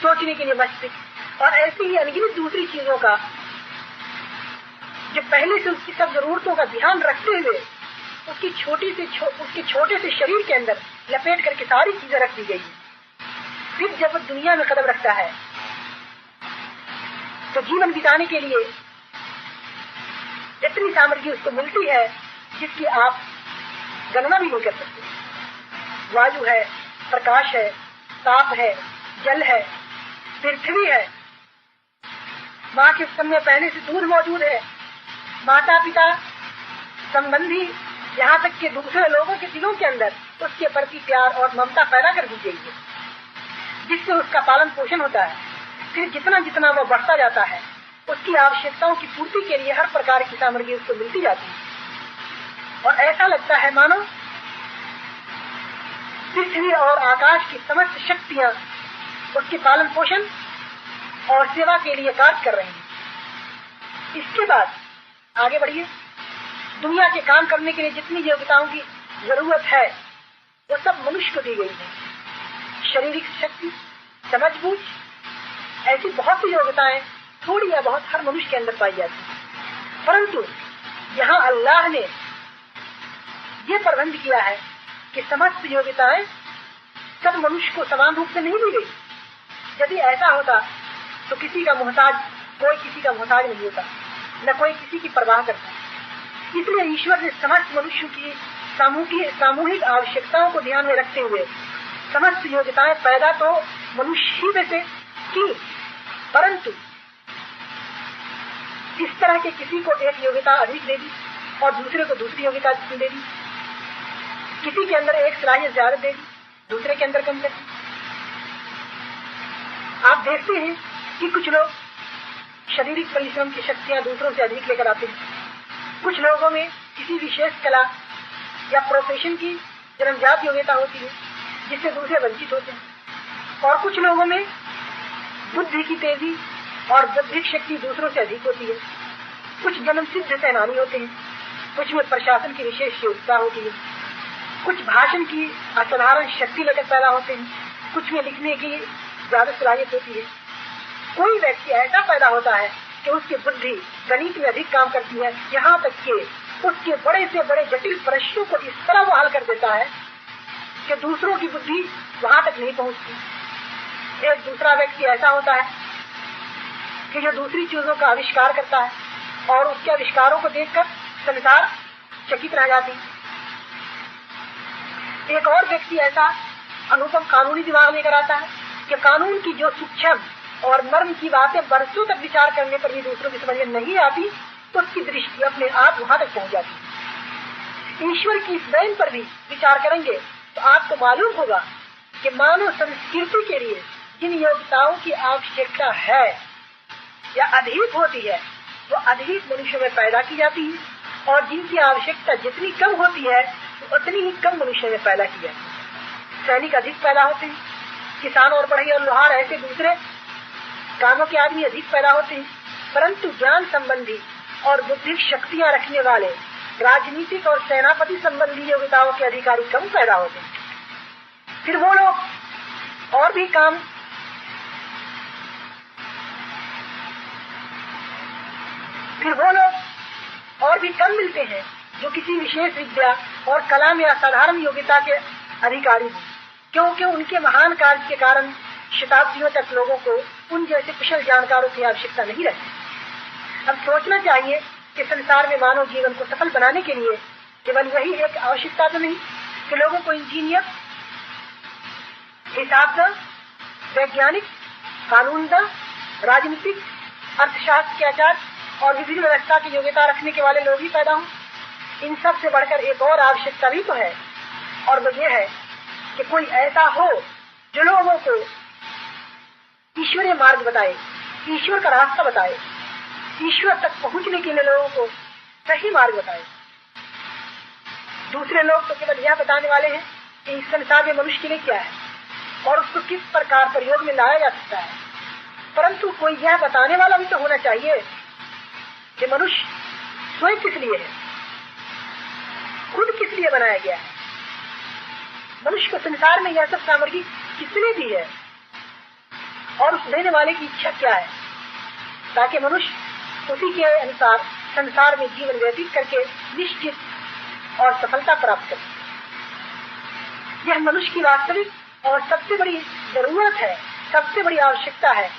सोचने के लिए मस्तिष्क और ऐसी ही अनगिनत दूसरी चीजों का जो पहले से उसकी सब जरूरतों का ध्यान रखते हुए उसके छोटे से शरीर के अंदर लपेट करके सारी चीजें रख दी गई है। फिर जब वो दुनिया में कदम रखता है तो जीवन बिताने के लिए इतनी सामग्री उसको मिलती है जिसकी आप गणना भी नहीं कर सकते। वायु है, प्रकाश है, ताप है, जल है, पृथ्वी है, माँ के स्तन में पहले से दूध मौजूद है, माता पिता संबंधी यहाँ तक के दूसरे लोगों के दिलों के अंदर उसके प्रति प्यार और ममता पैदा कर दी गई है, जिससे उसका पालन पोषण होता है। फिर जितना जितना वह बढ़ता जाता है उसकी आवश्यकताओं की पूर्ति के लिए हर प्रकार की सामग्री उसको मिलती जाती है और ऐसा लगता है मानो पृथ्वी और आकाश की समस्त शक्तियां उसके पालन पोषण और सेवा के लिए कार्य कर रही हैं। इसके बाद आगे बढ़िए। दुनिया के काम करने के लिए जितनी योग्यताओं की जरूरत है वो सब मनुष्य को दी गई है। शारीरिक शक्ति, समझबूझ, ऐसी बहुत सी योग्यताएं थोड़ी या बहुत हर मनुष्य के अंदर पाई जाती है। परंतु यहाँ अल्लाह ने ये प्रबंध किया है कि समस्त योग्यताएं सब मनुष्य को समान रूप से नहीं दी गई। यदि ऐसा होता तो कोई किसी का मोहताज नहीं होता, न कोई किसी की परवाह करता। इसलिए ईश्वर ने समस्त मनुष्यों की सामूहिक आवश्यकताओं को ध्यान में रखते हुए समस्त योग्यताएं पैदा तो मनुष्य ही में से की, परंतु इस तरह के किसी को एक योग्यता अधिक दे दी और दूसरे को दूसरी योग्यता दे दी, किसी के अंदर एक सलाहियत ज्यादा दे दी, दूसरे के अंदर कम कर दी। आप देखते हैं कि कुछ लोग शारीरिक परिश्रम की शक्तियां दूसरों से अधिक लेकर आते हैं। कुछ लोगों में किसी विशेष कला या प्रोफेशन की जन्मजात योग्यता होती है जिससे दूसरे वंचित होते हैं और कुछ लोगों में बुद्धि की तेजी और बौद्धिक शक्ति दूसरों से अधिक होती है। कुछ जन्म सिद्ध सेनानी होते हैं, कुछ में प्रशासन की विशेष योग्यता होती है, कुछ भाषण की असाधारण शक्ति लेकर पैदा होते हैं, कुछ में लिखने की ज्यादा सलाहियत होती है। कोई व्यक्ति ऐसा पैदा होता है कि उसकी बुद्धि गणित में अधिक काम करती है, यहाँ तक कि उसके बड़े से बड़े जटिल प्रश्नों को इस तरह वो हल कर देता है कि दूसरों की बुद्धि वहां तक नहीं पहुंचती। एक दूसरा व्यक्ति ऐसा होता है कि जो दूसरी चीजों का आविष्कार करता है और उसके आविष्कारों को देखकर संसार चकित रह जाती। एक और व्यक्ति ऐसा अनुपम कानूनी दिमाग लेकर आता है कि कानून की जो सूक्ष्म और मर्म की बातें बरसों तक विचार करने पर भी दूसरों की समझ में नहीं आती तो उसकी दृष्टि अपने आप वहां तक पहुंच जाती। ईश्वर की इस देन पर भी विचार करेंगे तो आपको मालूम होगा कि मानव संस्कृति के लिए जिन योग्यताओं की आवश्यकता है या अधिक होती है वो अधिक मनुष्य में पैदा की जाती है और जिनकी आवश्यकता जितनी कम होती है तो उतनी ही कम मनुष्य में पैदा की जाती है। सैनिक अधिक पैदा होते हैं, किसान और बढ़ई और लोहार ऐसे दूसरे कामों के आदमी अधिक पैदा होते हैं, परंतु ज्ञान संबंधी और बुद्धिक शक्तियां रखने वाले राजनीतिक और सेनापति संबंधी योग्यताओं के अधिकारी कम पैदा होते हैं। फिर वो लोग और भी काम कम मिलते हैं जो किसी विशेष विद्या और कला में असाधारण योग्यता के अधिकारी हैं, क्योंकि उनके महान कार्य के कारण शताब्दियों तक लोगों को उन जैसे कुशल जानकारों की आवश्यकता नहीं रहती। अब सोचना चाहिए कि संसार में मानव जीवन को सफल बनाने के लिए केवल वही एक आवश्यकता तो नहीं कि लोगों को इंजीनियर, हिसाबदान, वैज्ञानिक, कानूनदान, राजनीतिक, अर्थशास्त्र के आचार्य और विभिन्न व्यवस्था की योग्यता रखने के वाले लोग ही पैदा हों। इन सब से बढ़कर एक और आवश्यकता भी तो है और वो ये है कि कोई ऐसा हो जो लोगों को ईश्वरीय मार्ग बताए, ईश्वर का रास्ता बताए, ईश्वर तक पहुंचने के लिए लोगों को सही मार्ग बताए। दूसरे लोग तो केवल यह बताने वाले हैं कि इस संसार में मनुष्य के लिए क्या है और उसको किस प्रकार प्रयोग में लाया जा सकता है, परंतु कोई यह बताने वाला भी तो होना चाहिए कि मनुष्य स्वयं किस लिए है, खुद किस लिए बनाया गया है, मनुष्य को संसार में यह सब सामग्री किसने दी है और उस देने वाले की इच्छा क्या है, ताकि मनुष्य उसी के अनुसार संसार में जीवन व्यतीत करके निश्चित और सफलता प्राप्त करे। यह मनुष्य की वास्तविक और सबसे बड़ी जरूरत है, सबसे बड़ी आवश्यकता है।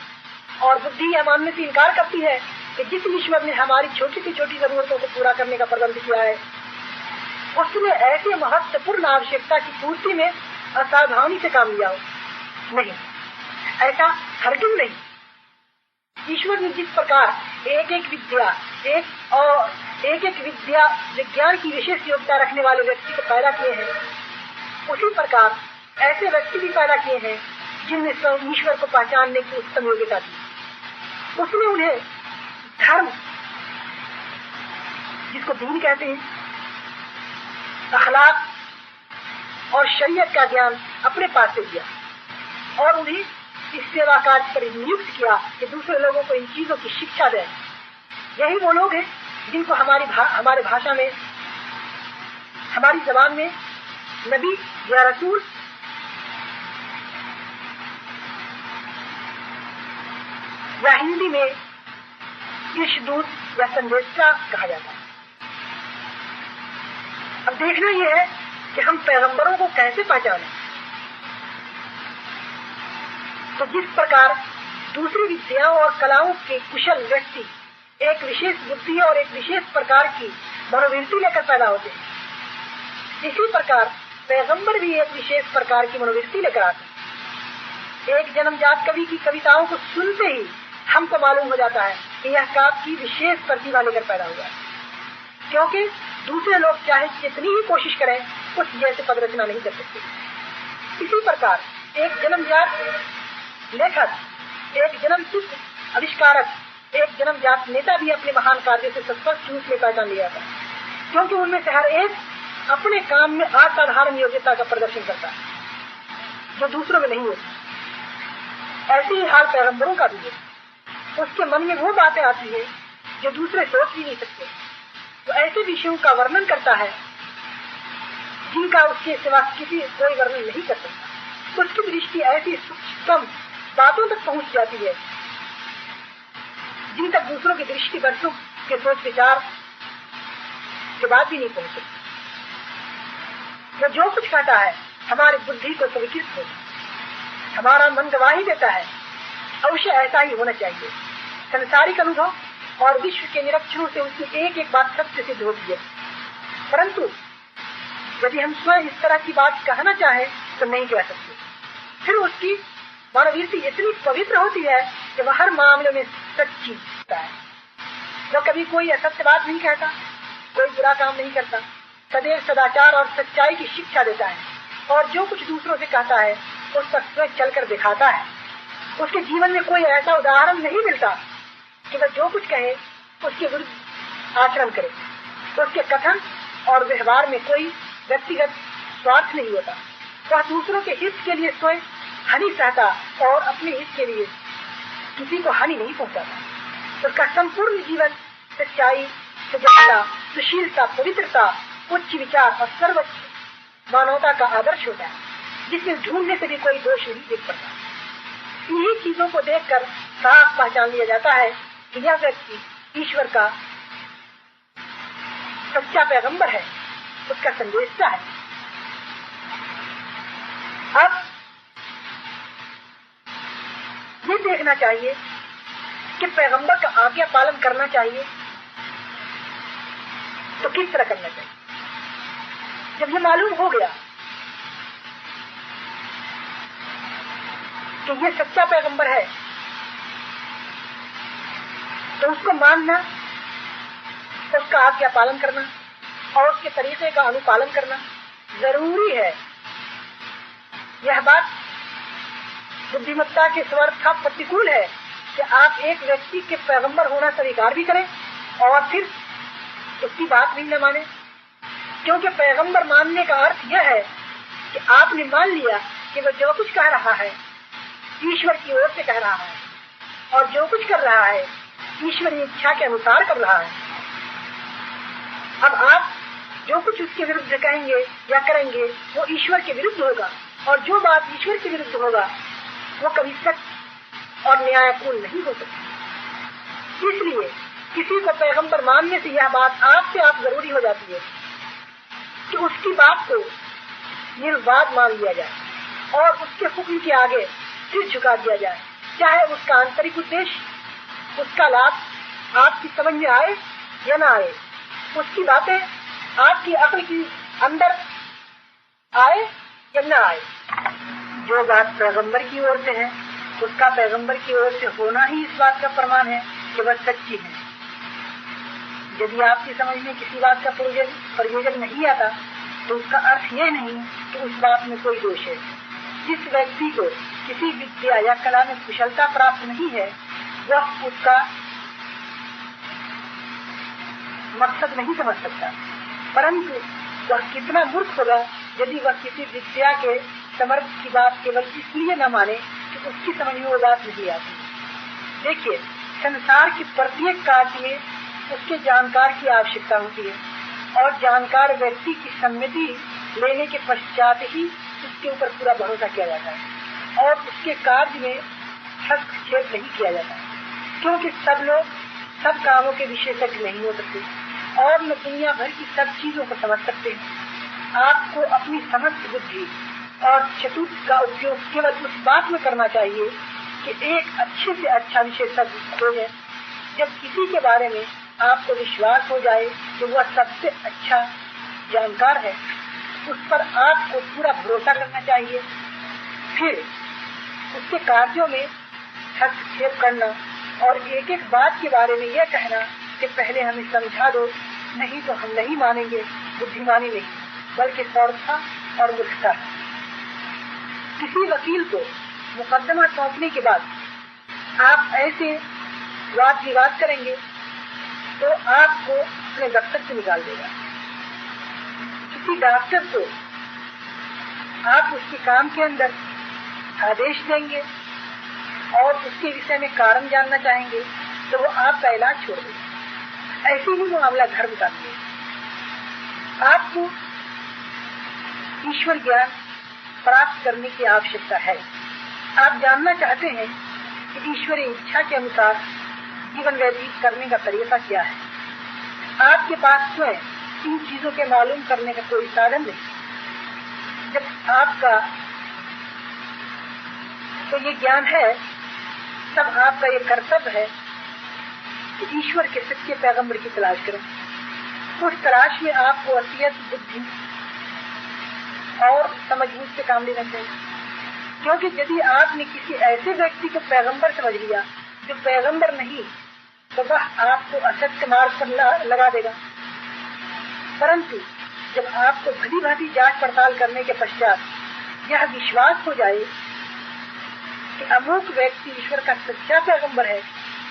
और बुद्धि यह मानने से इनकार करती है कि जिस ईश्वर ने हमारी छोटी से छोटी जरूरतों को पूरा करने का प्रबंध किया है, उसने ऐसे महत्वपूर्ण आवश्यकता की पूर्ति में असावधानी से काम लिया हो। नहीं, ऐसा हरगिज़ नहीं। ईश्वर ने जिस प्रकार एक एक विद्या विज्ञान की विशेष योग्यता रखने वाले व्यक्ति को पैदा किए हैं, उसी प्रकार ऐसे व्यक्ति भी पैदा किए हैं जिनमें स्वयं ईश्वर को पहचानने की उत्तम योग्यता थी। उसने उन्हें धर्म, जिसको दीन कहते हैं, अखलाक और शरीयत का ज्ञान अपने पास से दिया और उन्हें इस सेवा कार्य पर नियुक्त किया कि दूसरे लोगों को इन चीजों की शिक्षा दें। यही वो लोग हैं जिनको हमारे भाषा में, हमारी जबान में नबी या रसूल या हिंदी में ईशदूत या संदेशा कहा जाता है। अब देखना यह है कि हम पैगंबरों को कैसे पहचानें। तो जिस प्रकार दूसरी विद्याओं और कलाओं के कुशल व्यक्ति एक विशेष बुद्धि और एक विशेष प्रकार की मनोवृत्ति लेकर पैदा होते हैं, इसी प्रकार पैगंबर भी एक विशेष प्रकार की मनोवृत्ति लेकर आते हैं। एक जन्मजात कवि की कविताओं को सुनते ही हमको मालूम हो जाता है कि यह काव्य की विशेष प्रतिभा लेकर पैदा हुआ है, क्योंकि दूसरे लोग चाहे जितनी ही कोशिश करें उस जैसे पद रचना नहीं कर सकते। इसी प्रकार एक जन्मजात लेखक, एक जन्मसिद्ध आविष्कारक, एक जन्मजात नेता भी अपने महान कार्य से स्पष्ट रूप में पहचान लिया था, क्योंकि उनमें से हर एक अपने काम में असाधारण योग्यता का प्रदर्शन करता है जो दूसरों में नहीं होती। ऐसे ही हाल पैगंबरों का भी है। उसके मन में वो बातें आती है जो दूसरे सोच भी नहीं सकते। तो ऐसे विषयों का वर्णन करता है जिनका उसके सिवा कोई वर्णन नहीं कर सकता। उसकी दृष्टि ऐसी सूक्ष्म बातों तक पहुंच जाती है जिन तक दूसरों की दृष्टि वर्षों के सोच विचार के बाद भी नहीं पहुंच सकती। वो जो कुछ कहता है हमारी बुद्धि को स्वीकृत हो, हमारा मन गवाही देता है, अवश्य ऐसा ही होना चाहिए। संसारिक अनुभव और विश्व के निरीक्षणों से उसकी एक एक बात सत्य सिद्ध होती है, परंतु यदि हम स्वयं इस तरह की बात कहना चाहें तो नहीं कह सकते। फिर उसकी मनोवृत्ति इतनी पवित्र होती है कि वह हर मामले में सच्ची होता है। वो कभी कोई असत्य बात नहीं कहता, कोई बुरा काम नहीं करता, सदैव सदाचार और सच्चाई की शिक्षा देता है और जो कुछ दूसरों से कहता है उस पर स्वयं चलकर दिखाता है। उसके जीवन में कोई ऐसा उदाहरण नहीं मिलता कि वह जो कुछ कहे उसके विरुद्ध आचरण करे। उसके कथन और व्यवहार में कोई व्यक्तिगत स्वार्थ नहीं होता। वह दूसरों के हित के लिए स्वयं हानि सहता और अपने हित के लिए किसी को हानि नहीं पहुंचाता। उसका संपूर्ण जीवन सच्चाई, सजगता, सुशीलता, पवित्रता, उच्च विचार और सर्वोच्च मानवता का आदर्श होता है, जिसमें ढूंढने से भी कोई दोष नहीं दिख पड़ता। इन्हीं चीजों को देखकर साफ पहचान लिया जाता है कि यह व्यक्ति ईश्वर का सच्चा पैगंबर है, उसका संदेशा है। अब ये देखना चाहिए कि पैगंबर का आज्ञा पालन करना चाहिए तो किस तरह करना चाहिए। जब ये मालूम हो गया कि ये सच्चा पैगंबर है तो उसको मानना, उसका आज्ञा पालन करना और उसके तरीके का अनुपालन करना जरूरी है। यह बात बुद्धिमत्ता के स्वार्थ का प्रतिकूल है कि आप एक व्यक्ति के पैगंबर होना स्वीकार भी करें और फिर उसकी बात भी न माने, क्योंकि पैगंबर मानने का अर्थ यह है कि आपने मान लिया कि वह जो कुछ कह रहा है ईश्वर की ओर से कह रहा है और जो कुछ कर रहा है ईश्वरी इच्छा के अनुसार कर रहा है। अब आप जो कुछ उसके विरुद्ध कहेंगे या करेंगे वो ईश्वर के विरुद्ध होगा, और जो बात ईश्वर के विरुद्ध होगा वो कभी सत्य और न्यायपूर्ण नहीं हो सकती। इसलिए किसी को पैगंबर मानने से यह बात आपसे आप जरूरी हो जाती है कि उसकी बात को निर्वाद मान लिया जाए और उसके हुक्म के आगे सिर झुका दिया जाए, चाहे उसका आंतरिक उद्देश्य, उसका लाभ आपकी समझ में आए या ना आए, उसकी बातें आपकी अक्ल की अंदर आए या ना आए। जो बात पैगंबर की ओर से है उसका पैगंबर की ओर से होना ही इस बात का प्रमाण है कि वह सच्ची है। यदि आपकी समझ में किसी बात का प्रयोजन नहीं आता तो उसका अर्थ यह नहीं कि उस बात में कोई दोष है। जिस व्यक्ति को किसी विद्या या कला में कुशलता प्राप्त नहीं है वह उसका मकसद नहीं समझ सकता, परंतु वह कितना मूर्ख होगा यदि वह किसी विद्या के समर्थ की बात केवल इसलिए न माने कि उसकी समझ में वो बात नहीं आती। देखिए, संसार के प्रत्येक कार्य में उसके जानकार की आवश्यकता होती है और जानकार व्यक्ति की सम्मति लेने के पश्चात ही उसके ऊपर पूरा भरोसा किया जाता है और उसके कार्य में हस्तक्षेप नहीं किया जाता, क्योंकि सब लोग सब कामों के विशेषज्ञ नहीं हो सकते और न दुनिया भर की सब चीजों को समझ सकते हैं। आपको अपनी समस्त बुद्धि और चतुर्थ का उपयोग केवल उस बात में करना चाहिए कि एक अच्छे से अच्छा विशेषज्ञ खोजें। जब किसी के बारे में आपको विश्वास हो जाए कि वह सबसे अच्छा जानकार है, उस पर आपको पूरा भरोसा करना चाहिए। फिर उसके कार्यों में हस्तक्षेप करना और एक एक बात के बारे में यह कहना कि पहले हमें समझा दो, नहीं तो हम नहीं मानेंगे, बुद्धिमानी नहीं बल्कि सौरथा और मूर्खता। किसी वकील को मुकदमा सौंपने के बाद आप ऐसे वाद विवाद करेंगे तो आपको अपने दफ्तर से निकाल देगा। किसी डॉक्टर को आप उसके काम के अंदर आदेश देंगे और उसके विषय में कारण जानना चाहेंगे तो वो आपका इलाज छोड़ देगा। ऐसे ही मामला धर्म का भी है। आपको ईश्वर ज्ञान प्राप्त करने की आवश्यकता है। आप जानना चाहते हैं कि ईश्वरीय इच्छा के अनुसार जीवन व्यतीत करने का तरीका क्या है। आपके पास स्वयं इन चीजों के मालूम करने का कोई साधन नहीं। जब आपका तो ये ज्ञान है, तब आपका ये कर्तव्य है कि ईश्वर के सच्चे पैगंबर की तलाश करें। उस तलाश में आपको असलियत, बुद्धि और समझबूझ से काम लेना चाहिए, क्योंकि यदि आपने किसी ऐसे व्यक्ति को पैगंबर समझ लिया जो पैगंबर नहीं, तो वह आपको असत्य मार्ग पर लगा देगा। परंतु जब आपको भली भांति जांच पड़ताल करने के पश्चात यह विश्वास हो जाए कि अमुक व्यक्ति ईश्वर का सच्चा पैगंबर है,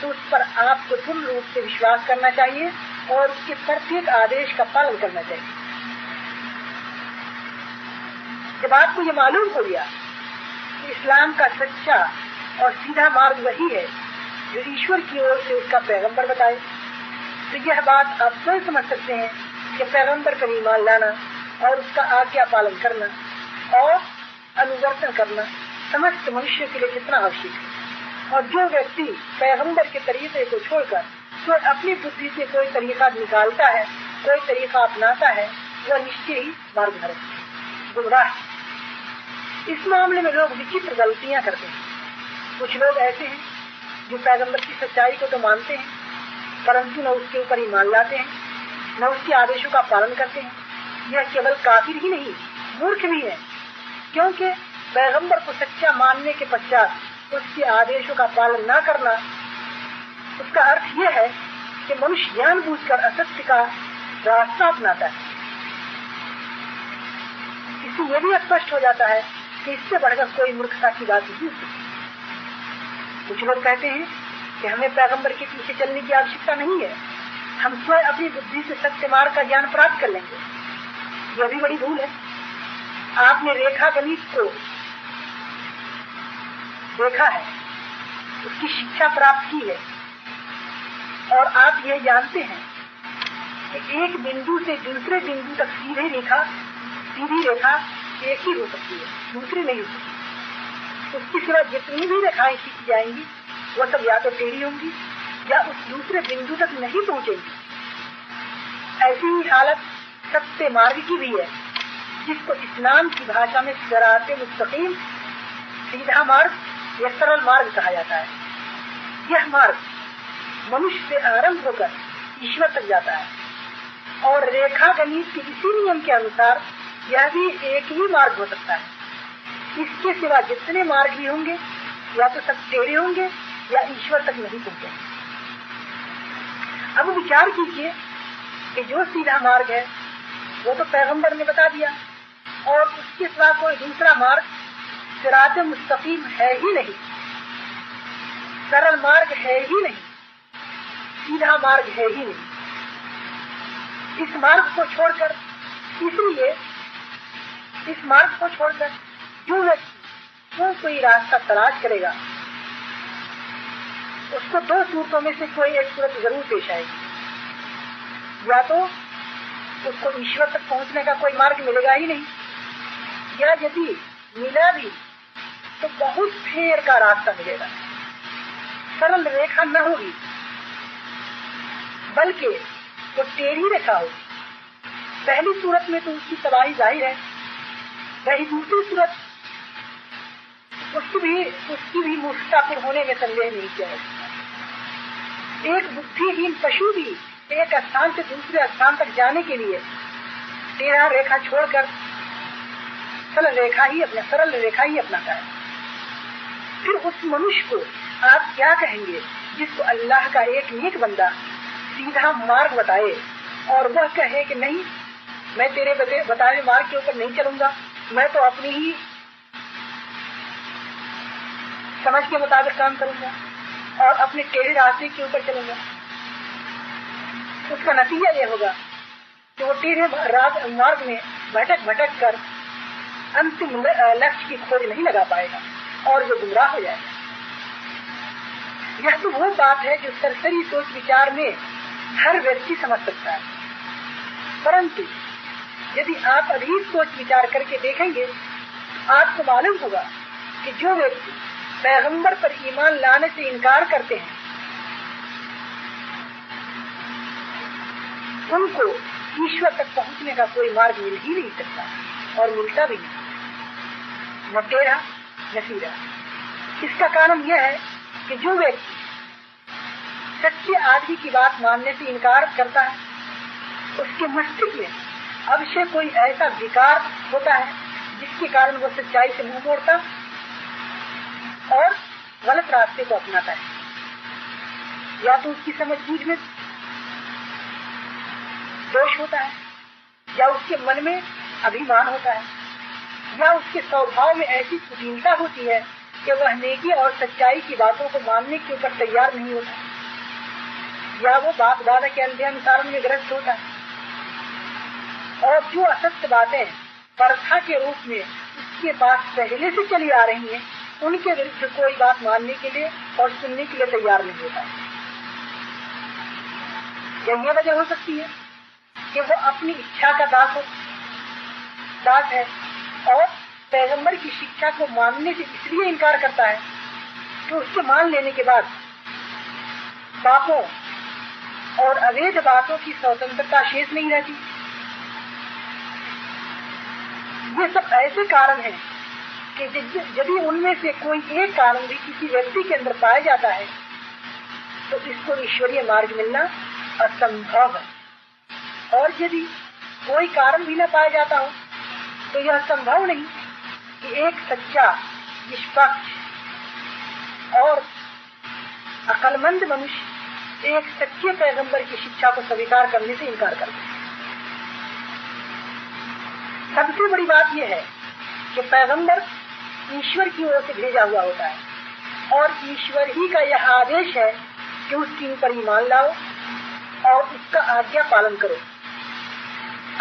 तो उस पर आपको पूर्ण रूप से विश्वास करना चाहिए और उसके प्रत्येक आदेश का पालन करना चाहिए। जब आपको ये मालूम हो गया कि इस्लाम का सच्चा और सीधा मार्ग वही है जो ईश्वर की ओर से उसका पैगंबर बताए, तो यह बात आप स्वयं समझ सकते हैं कि पैगंबर पर ईमान लाना और उसका आज्ञा पालन करना और अनुवर्तन करना समस्त मनुष्य के लिए कितना आवश्यक है। और जो व्यक्ति पैगंबर के तरीके को छोड़कर तो अपनी बुद्धि से कोई तरीका निकालता है, कोई तरीका अपनाता है, वह निश्चय ही मार्गभ्रष्ट है, गुमराह। इस मामले में लोग विचित्र गलतियां करते हैं। कुछ लोग ऐसे हैं जो पैगंबर की सच्चाई को तो मानते हैं, परंतु न उसके ऊपर ईमान लाते हैं, न उसके आदेशों का पालन करते हैं। यह केवल काफिर ही नहीं, मूर्ख भी है, क्योंकि पैगंबर को सच्चा मानने के पश्चात उसके आदेशों का पालन न करना, उसका अर्थ यह है कि मनुष्य जानबूझकर असत्य का रास्ता अपनाता है। इससे यह भी स्पष्ट हो जाता है कि इससे बढ़कर कोई मूर्खता की बात नहीं होती। कुछ लोग कहते हैं कि हमें पैगंबर के पीछे चलने की आवश्यकता नहीं है, हम स्वयं अपनी बुद्धि से सत्य मार्ग का ज्ञान प्राप्त कर लेंगे। यह भी बड़ी भूल है। आपने रेखा गणित को देखा है, उसकी शिक्षा प्राप्त की है और आप यह जानते हैं कि एक बिंदु से दूसरे बिंदु तक सीधी रेखा एक ही हो सकती है, दूसरी नहीं हो सकती। उसके सिवा जितनी भी रेखाएं खींची जाएंगी वह सब या तो टेढ़ी होंगी या उस दूसरे बिंदु तक नहीं पहुंचेंगी। ऐसी ही हालत सत्य मार्ग की भी है, जिसको इस्लाम की भाषा में सिराते मुस्तकीम, सीधा मार्ग या सरल मार्ग कहा जाता है। यह मार्ग मनुष्य से आरंभ होकर ईश्वर तक जाता है और रेखा गणित के इसी नियम के अनुसार यह भी एक ही मार्ग हो सकता है। इसके सिवा जितने मार्ग भी होंगे या तो सब टेढ़े होंगे या ईश्वर तक नहीं पहुंचेंगे। अब विचार कीजिए कि जो सीधा मार्ग है वो तो पैगंबर ने बता दिया और उसके सिवा कोई दूसरा मार्ग सिरात मुस्तकीम है ही नहीं, सरल मार्ग है ही नहीं, सीधा मार्ग है ही नहीं। इस मार्ग को छोड़कर जो व्यक्ति कोई रास्ता तलाश करेगा उसको दो सूरतों में से कोई एक सूरत जरूर पेश आएगी। या तो उसको ईश्वर तक पहुंचने का कोई मार्ग मिलेगा ही नहीं, या यदि मिला भी तो बहुत फेर का रास्ता मिलेगा, सरल रेखा न होगी बल्कि वो टेढ़ी रेखा होगी। पहली सूरत में तो उसकी तबाही जाहिर है, वही दूसरी सूरत उसकी भी मुफ्तापुर होने में संदेह नहीं किया है। एक बुद्धिहीन पशु भी एक स्थान से दूसरे स्थान तक जाने के लिए टेढ़ा रेखा छोड़कर सरल रेखा ही अपनाता है। फिर उस मनुष्य को आप क्या कहेंगे जिसको अल्लाह का एक नेक बंदा सीधा मार्ग बताए और वह कहे कि नहीं, मैं तेरे बताए मार्ग के ऊपर नहीं चलूंगा, मैं तो अपनी ही समझ के मुताबिक काम करूंगा और अपने टेढ़े रास्ते के ऊपर चलूंगा। उसका नतीजा यह होगा कि वो टेढ़े मार्ग में भटक कर अंतिम लक्ष्य की खोज नहीं लगा पाएगा और वो गुमराह हो जाएगा। यह तो वो बात है जो सरसरी सोच विचार में हर व्यक्ति समझ सकता है, परंतु यदि आप अधिक सोच विचार करके देखेंगे तो आपको मालूम होगा कि जो व्यक्ति पैगंबर पर ईमान लाने से इनकार करते हैं उनको ईश्वर तक पहुंचने का कोई मार्ग मिल ही नहीं सकता और मिलता भी नहीं, न टेढ़ा न सीधा। इसका कारण यह है कि जो व्यक्ति सच्चे आदमी की बात मानने से इनकार करता है उसके मस्तिष्क में अवश्य कोई ऐसा विकार होता है जिसके कारण वह सच्चाई से मुंह मोड़ता और गलत रास्ते को अपनाता है। या तो उसकी समझ बूझ में दोष होता है, या उसके मन में अभिमान होता है, या उसके स्वभाव में ऐसी कुटिलता होती है कि वह नेकी और सच्चाई की बातों को मानने के ऊपर तैयार नहीं होता, या वो बाप दादा के अंधे अनुसारण में ग्रस्त होता है और जो असत्य बातें प्रथा के रूप में उसके पास पहले से चली आ रही हैं उनके विरुद्ध कोई बात मानने के लिए और सुनने के लिए तैयार नहीं होता है। यही वजह हो सकती है कि वो अपनी इच्छा का दास है और पैगंबर की शिक्षा को मानने से इसलिए इनकार करता है कि उसके मान लेने के बाद पापों और अवैध बातों की स्वतंत्रता शेष नहीं रहती। ये सब ऐसे कारण हैं कि यदि उनमें से कोई एक कारण भी किसी व्यक्ति के अंदर पाया जाता है तो इसको ईश्वरीय मार्ग मिलना असंभव है, और यदि कोई कारण भी न पाया जाता हो तो यह संभव नहीं कि एक सच्चा, निष्पक्ष और अक्लमंद मनुष्य एक सच्चे पैगंबर की शिक्षा को स्वीकार करने से इनकार कर दे। सबसे बड़ी बात यह है कि पैगंबर ईश्वर की ओर से भेजा हुआ होता है और ईश्वर ही का यह आदेश है कि उसके ऊपर ईमान लाओ और उसका आज्ञा पालन करो।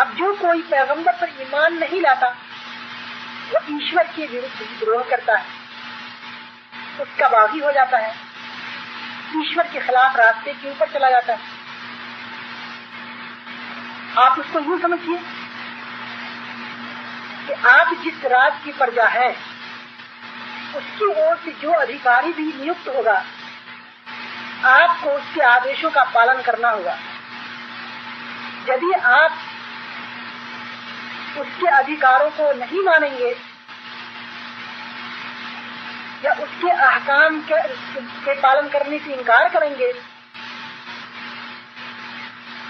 अब जो कोई पैगंबर पर ईमान नहीं लाता वो ईश्वर के विरुद्ध विद्रोह करता है, उसका बागी हो जाता है, ईश्वर के खिलाफ रास्ते के ऊपर चला जाता है। आप उसको यूं समझिए कि आप जिस राज्य की प्रजा है उसकी ओर से जो अधिकारी भी नियुक्त होगा, आपको उसके आदेशों का पालन करना होगा। यदि आप उसके अधिकारों को नहीं मानेंगे या उसके अहकाम के पालन करने से इनकार करेंगे,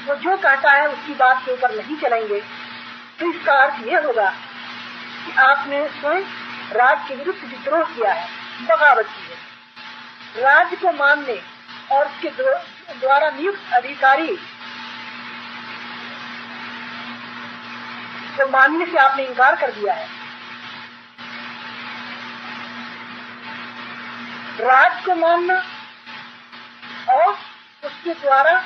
वो जो कहता है उसकी बात के ऊपर नहीं चलेंगे, तो इसका अर्थ यह होगा कि आपने स्वयं राज्य के विरुद्ध विद्रोह किया है, बगावत की है। राज्य को मानने और उसके द्वारा नियुक्त अधिकारी को मानने से आपने इनकार कर दिया है। राज्य को मानना और उसके द्वारा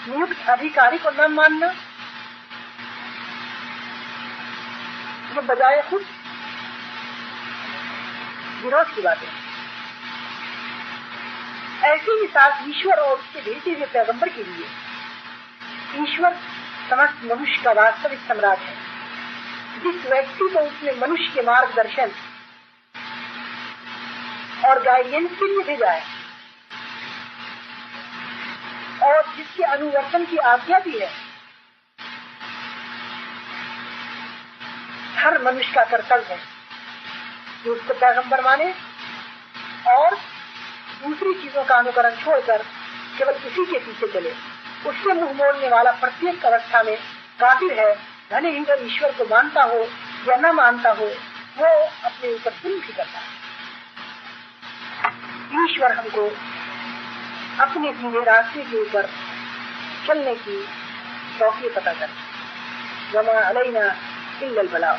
नियुक्त अधिकारी को न मानना, ये बजाय खुद विरोध की बात है। ऐसी मिसाल ईश्वर और उसके भेजे हुए पैगंबर के लिए। ईश्वर समस्त मनुष्य का वास्तविक सम्राट है। जिस व्यक्ति को उसने मनुष्य के मार्गदर्शन और गाइडेंस के लिए भेजा है और जिसके अनुवर्तन की आज्ञा भी है, हर मनुष्य का कर्तव्य है कि उसको पैगंबर माने और दूसरी चीजों का अनुकरण छोड़कर केवल उसी के पीछे चले। उससे मुंह मोड़ने वाला प्रत्येक अवस्था में काफिर है, भले ही वह ईश्वर को मानता हो या न मानता हो, वो अपने ऊपर जुल्म भी करता है। ईश्वर हमको अपने सीधे रास्ते के ऊपर चलने की तौफीक अता करे। वमा अलैना इल्लल बलाग।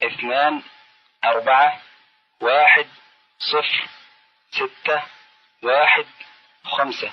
2410615.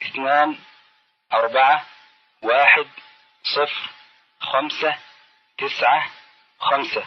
2410595.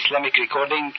Islamic Recording,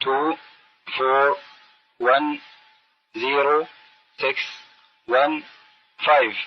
2410615.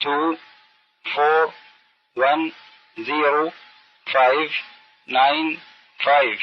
2410595.